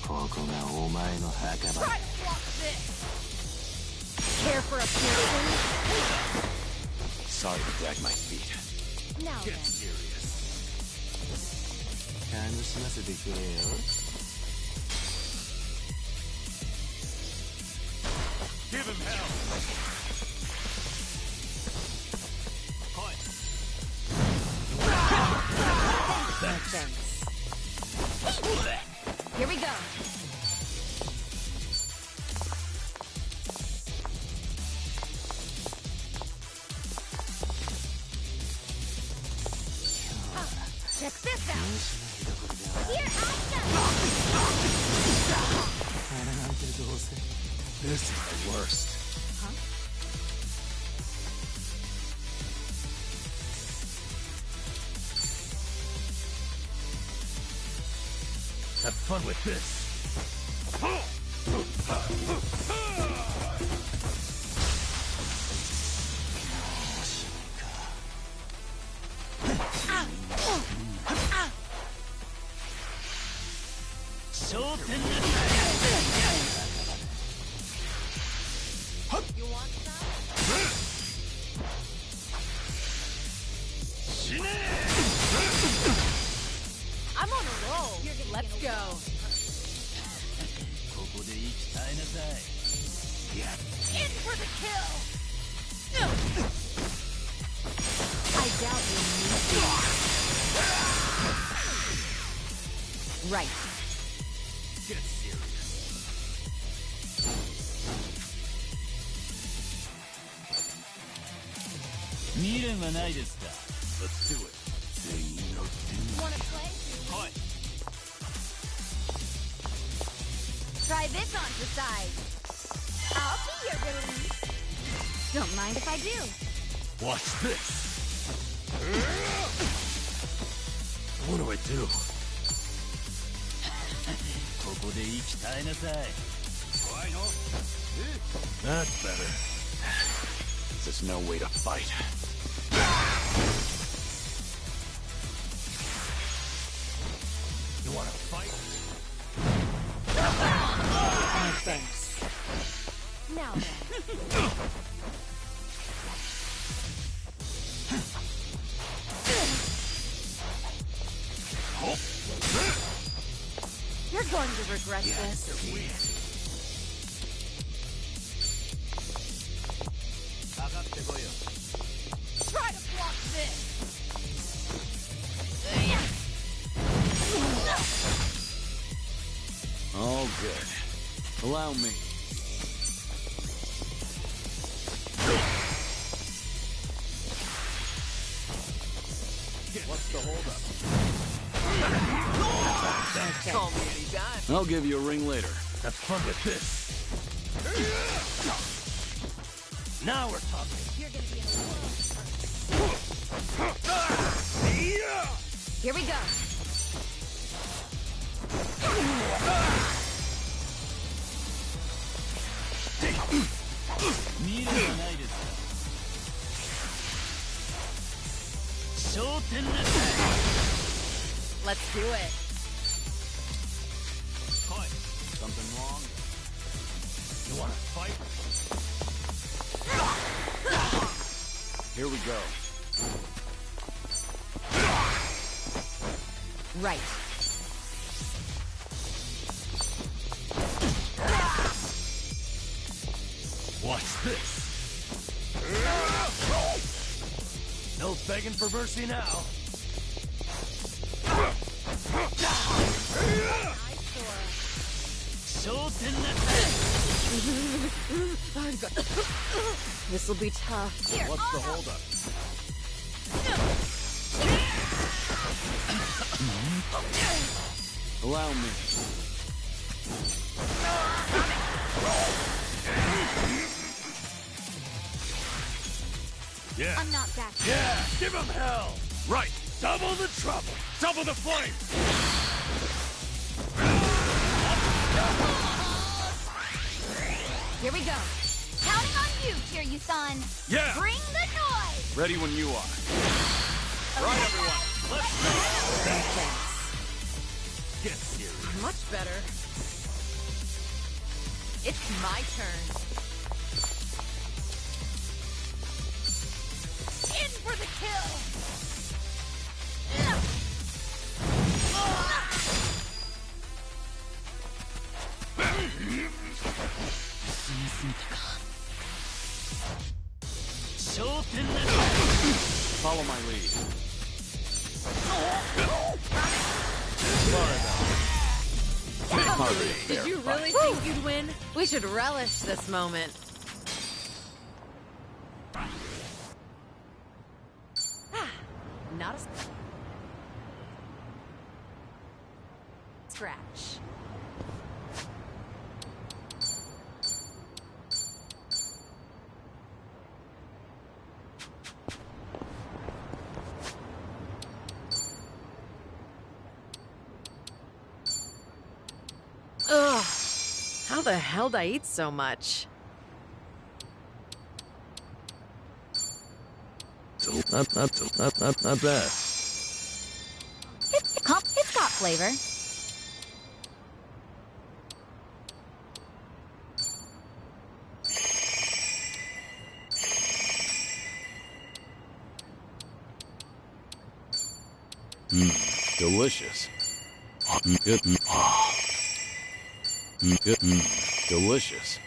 Try to block this. Care for a piercing? Sorry to drag my feet. Now Get then. serious. Give him hell! Thanks. Here we go. Check this out. Here I This is the worst. Have fun with this. You want some? I'm on a roll. Let's go. In for the kill. I doubt we'll need you. Right. Get serious. Let's do it. Wanna play? Try this on the side. I'll be your relief. Don't mind if I do. Watch this. What do I do? ここで息絶えなさい。怖いの？ That's better. This is no way to fight. You wanna fight? Thanks. Now then. You're going to regret this. かかってこいよ。 Try to block this. All good. Allow me. What's the holdup? Call me anytime. I'll give you a ring later. Have fun with this. Now we're talking. You're gonna be in a world of hurt. Here we go. Let's do it. Something wrong? You wanna fight? Here we go. Right. What's this? No begging for mercy now. This'll be tough. What's the holdup? Allow me. Yeah. I'm not back. Yeah, give him hell. Right. Double the trouble. Double the flame. Here we go. Counting on you, Kiryu-san. Yeah. Bring the noise. Ready when you are. Right, everyone. Let's go. Get serious. Much better. It's my turn. In for the kill. Follow my lead. Hardly a fair Did you really fight. think you'd win? We should relish this moment. Not a scratch. Ugh. How the hell did I eat so much? Not bad. It's got flavor. Delicious. Delicious.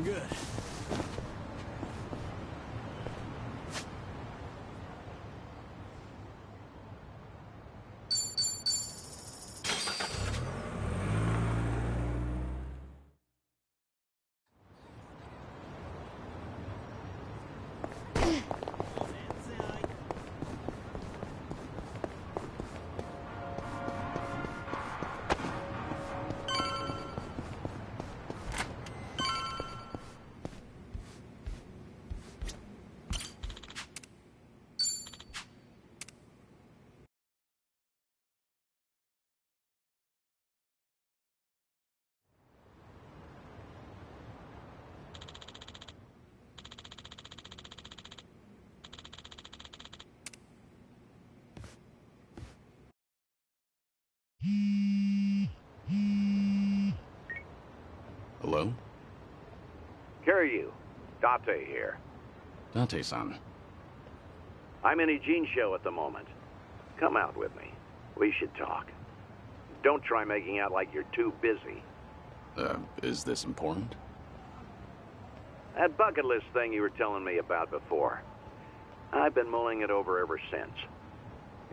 good. Hello? Kiryu, Date here. Date-san. I'm in Ijincho at the moment. Come out with me. We should talk. Don't try making out like you're too busy. Is this important? That bucket list thing you were telling me about before. I've been mulling it over ever since.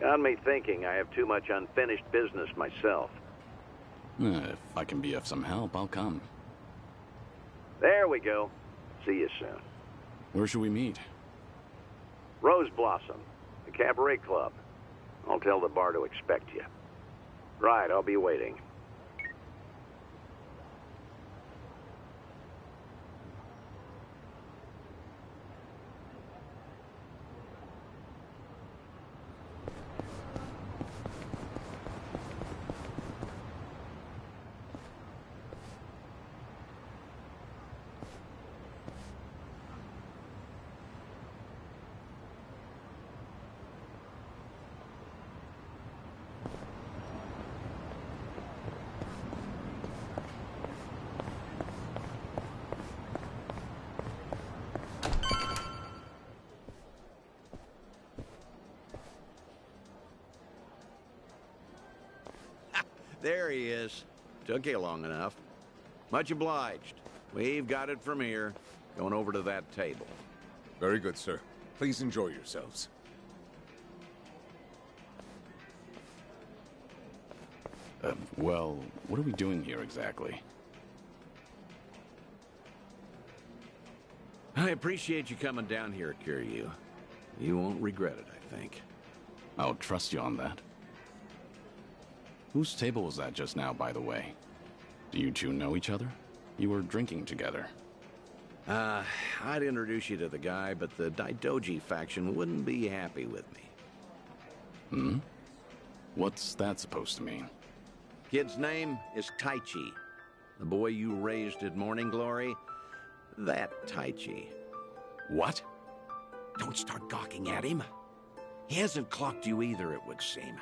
Got me thinking I have too much unfinished business myself. If I can be of some help, I'll come. There we go. See you soon. Where should we meet? Rose Blossom, the cabaret club. I'll tell the bar to expect you. Right, I'll be waiting. There he is. Took you long enough. Much obliged. We've got it from here. Going over to that table. Very good, sir. Please enjoy yourselves. Well, what are we doing here exactly? I appreciate you coming down here, Kiryu. You won't regret it, I think. I'll trust you on that. Whose table was that just now, by the way? Do you two know each other? You were drinking together. I'd introduce you to the guy, but the Daidoji faction wouldn't be happy with me. Hmm? What's that supposed to mean? Kid's name is Taichi. The boy you raised at Morning Glory, that Taichi. What? Don't start gawking at him. He hasn't clocked you either, it would seem.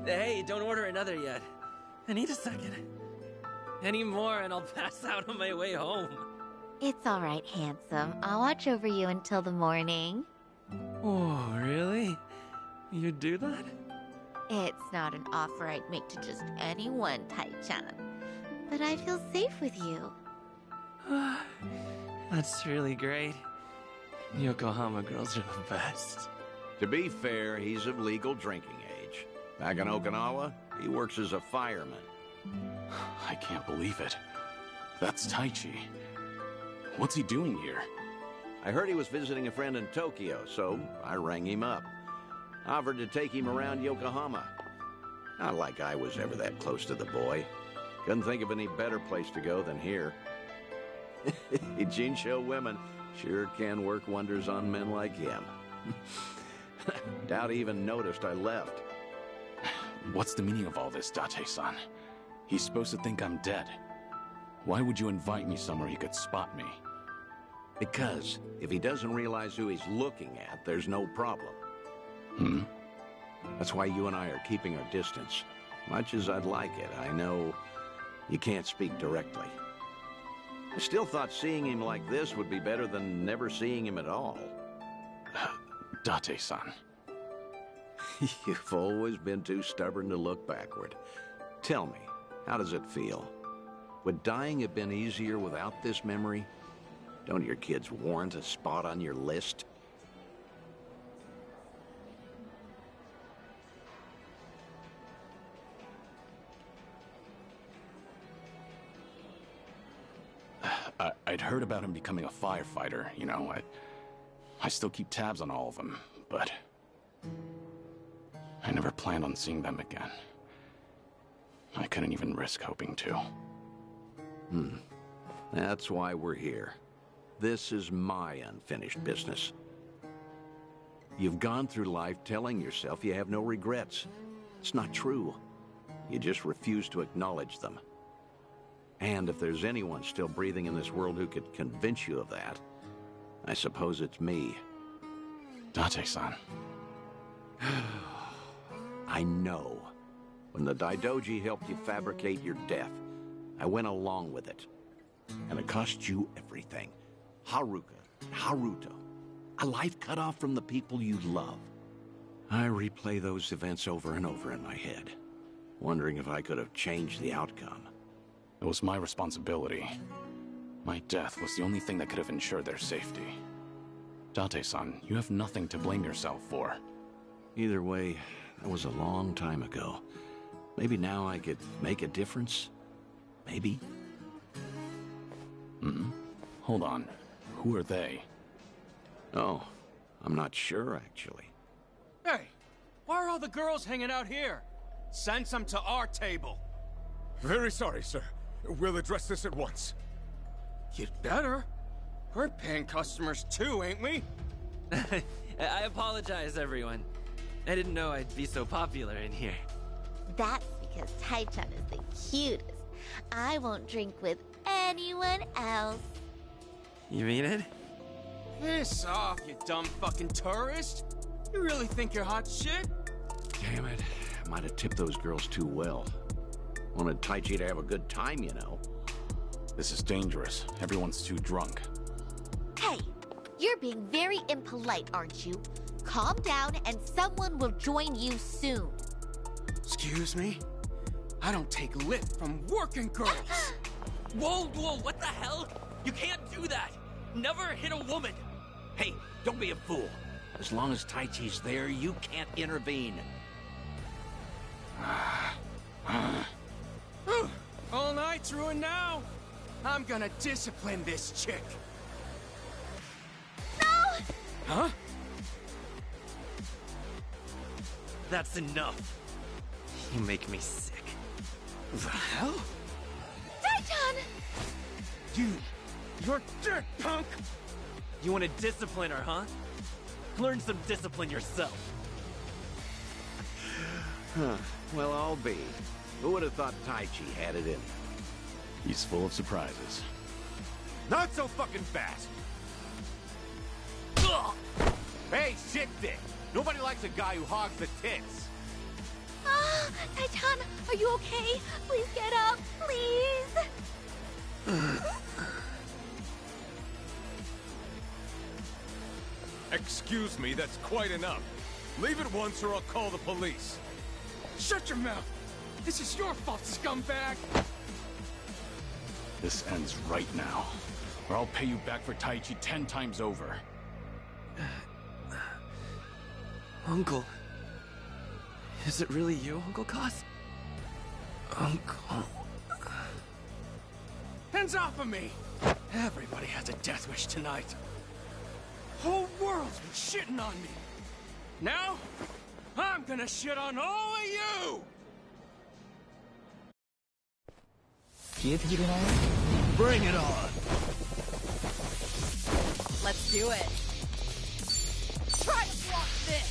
Hey, don't order another yet. I need a second. Any more and I'll pass out on my way home. It's all right, handsome. I'll watch over you until the morning. Oh, really? You'd do that? It's not an offer I'd make to just anyone, Tai-chan. But I feel safe with you. That's really great. Yokohama girls are the best. To be fair, he's of legal drinking age. Back in Okinawa, he works as a fireman. I can't believe it. That's Taichi. What's he doing here? I heard he was visiting a friend in Tokyo, so I rang him up. Offered to take him around Yokohama. Not like I was ever that close to the boy. Couldn't think of any better place to go than here. Ijincho women sure can work wonders on men like him. Doubt he even noticed I left. What's the meaning of all this, Date-san? He's supposed to think I'm dead. Why would you invite me somewhere he could spot me? Because if he doesn't realize who he's looking at, there's no problem. Hmm? That's why you and I are keeping our distance. Much as I'd like it, I know you can't speak directly. I still thought seeing him like this would be better than never seeing him at all. Date-san. You've always been too stubborn to look backward. Tell me, how does it feel? Would dying have been easier without this memory? Don't your kids warrant a spot on your list? I'd heard about him becoming a firefighter, you know. I still keep tabs on all of them, but I never planned on seeing them again. I couldn't even risk hoping to. That's why we're here. This is my unfinished business. You've gone through life telling yourself you have no regrets. It's not true. You just refuse to acknowledge them. And if there's anyone still breathing in this world who could convince you of that, I suppose it's me. Date-san. I know. When the Daidoji helped you fabricate your death, I went along with it. And it cost you everything. Haruka, Haruto. A life cut off from the people you love. I replay those events over and over in my head, wondering if I could have changed the outcome. It was my responsibility. My death was the only thing that could have ensured their safety. Date-san, you have nothing to blame yourself for. Either way, that was a long time ago. Maybe now I could make a difference? Maybe? Hold on. Who are they? Oh, I'm not sure, actually. Hey, why are all the girls hanging out here? Send some to our table. Very sorry, sir. We'll address this at once. You'd better. We're paying customers too, ain't we? I apologize, everyone. I didn't know I'd be so popular in here. That's because Tai-chan is the cutest. I won't drink with anyone else. You mean it? Piss off, you dumb fucking tourist. You really think you're hot shit? Damn it. I might have tipped those girls too well. Wanted Taichi to have a good time, you know. This is dangerous. Everyone's too drunk. Hey, you're being very impolite, aren't you? Calm down and someone will join you soon. Excuse me? I don't take lip from working girls. Whoa, what the hell? You can't do that! Never hit a woman! Hey, don't be a fool. As long as Taichi's there, you can't intervene. All night's ruined now. I'm gonna discipline this chick. No! Huh? That's enough. You make me sick. The hell? Tai-chan! You're dirt, punk! You want to discipline her, huh? Learn some discipline yourself. Well, I'll be. Who would have thought Taichi had it in him? He's full of surprises. Not so fucking fast! Hey, shit dick! Nobody likes a guy who hogs the tits! Ah, Tai-chan, are you okay? Please get up, please! Excuse me, that's quite enough. Leave it once or I'll call the police. Shut your mouth! This is your fault, scumbag! This ends right now, or I'll pay you back for Taichi 10 times over. Uncle. Is it really you, Uncle Cos? Uncle. Hands off of me! Everybody has a death wish tonight. Whole world's been shitting on me. Now, I'm gonna shit on all of you! Bring it on! Let's do it. Try to block this!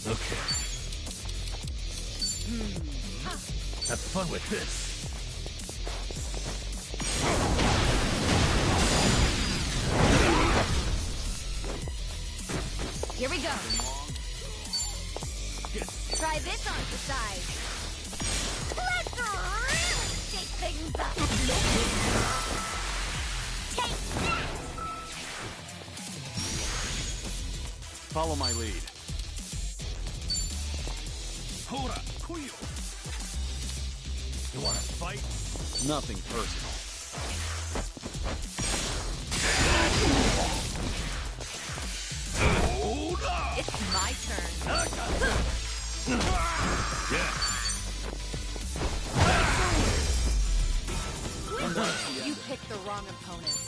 Okay. Have fun with this. Here we go. Try this on the side. Let's really shake things up! Follow my lead. Hora, Kuyo! You wanna fight? Nothing personal. It's my turn. You picked the wrong opponent.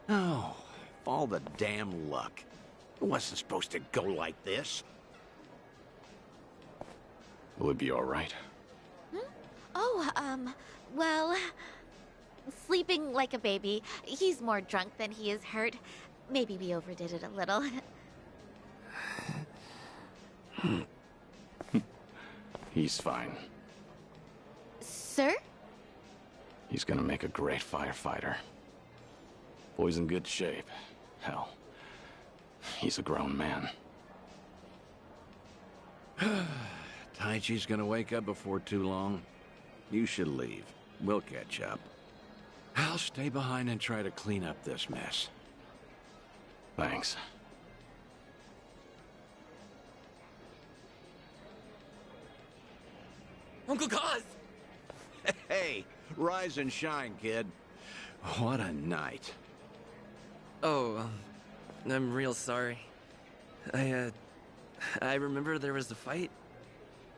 Oh, all the damn luck. It wasn't supposed to go like this. Will it be all right? Oh, well... Sleeping like a baby. He's more drunk than he is hurt. Maybe we overdid it a little. He's fine. Sir? He's gonna make a great firefighter. Boy's in good shape. Hell, he's a grown man. Taichi's gonna wake up before too long. You should leave. We'll catch up. I'll stay behind and try to clean up this mess. Thanks. Uncle Kaz! Hey, rise and shine, kid. What a night. Oh, I'm real sorry. I remember there was a fight.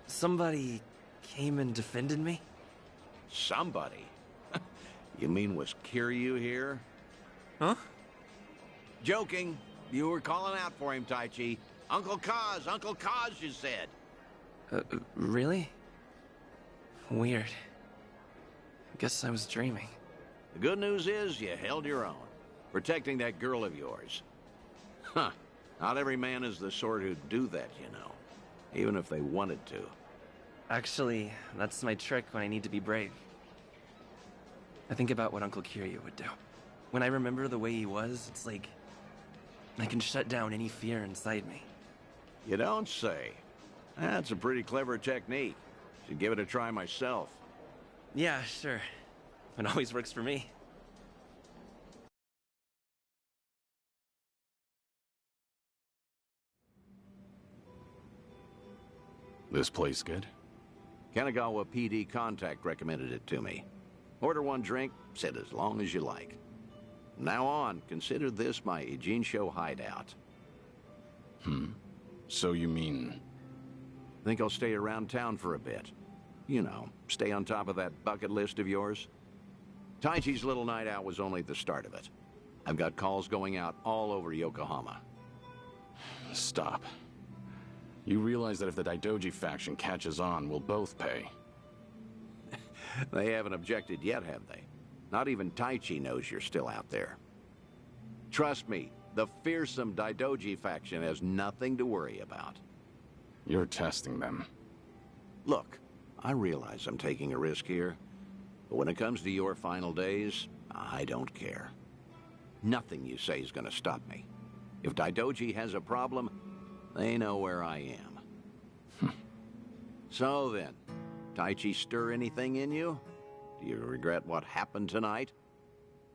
Somebody came and defended me. Somebody? You mean was Kiryu here? Huh? Joking. You were calling out for him, Taichi. Uncle Kaz, you said. Really? Weird. Guess I was dreaming. The good news is you held your own, protecting that girl of yours. Huh. Not every man is the sort who'd do that, you know. Even if they wanted to. Actually, that's my trick when I need to be brave. I think about what Uncle Kiryu would do. When I remember the way he was, it's like I can shut down any fear inside me. You don't say. That's a pretty clever technique. Should give it a try myself. Yeah, sure. It always works for me. This place good? Kanagawa PD contact recommended it to me. Order one drink, sit as long as you like. From now on, consider this my Ijincho hideout. So you mean... Think I'll stay around town for a bit. You know, stay on top of that bucket list of yours. Taichi's little night out was only the start of it. I've got calls going out all over Yokohama. Stop. You realize that if the Daidoji faction catches on, we'll both pay. They haven't objected yet, have they? Not even Taichi knows you're still out there. Trust me, the fearsome Daidoji faction has nothing to worry about. You're testing them. Look, I realize I'm taking a risk here, but when it comes to your final days, I don't care. Nothing you say is gonna stop me. If Daidoji has a problem, they know where I am. So then, Taichi stir anything in you? Do you regret what happened tonight?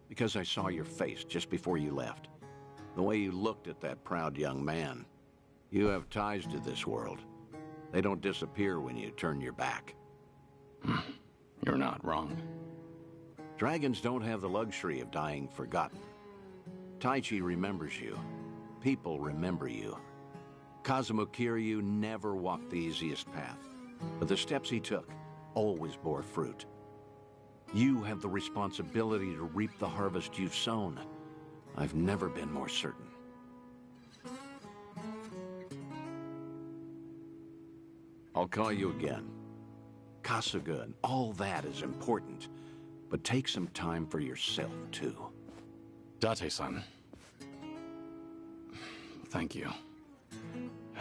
Because I saw your face just before you left. The way you looked at that proud young man. You have ties to this world. They don't disappear when you turn your back. You're not wrong. Dragons don't have the luxury of dying forgotten. Taichi remembers you. People remember you. Kazuma Kiryu never walked the easiest path, but the steps he took always bore fruit. You have the responsibility to reap the harvest you've sown. I've never been more certain. I'll call you again. Kasuga and all that is important, but take some time for yourself, too. Date-san. Thank you.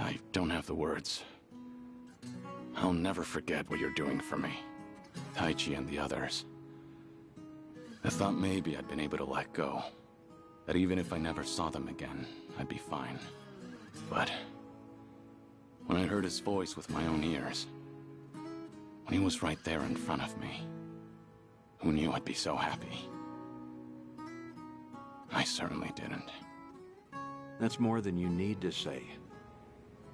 I don't have the words. I'll never forget what you're doing for me. Taichi and the others. I thought maybe I'd been able to let go. That even if I never saw them again, I'd be fine. But... when I heard his voice with my own ears, when he was right there in front of me, who knew I'd be so happy? I certainly didn't. That's more than you need to say.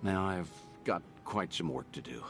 Now I've got quite some work to do.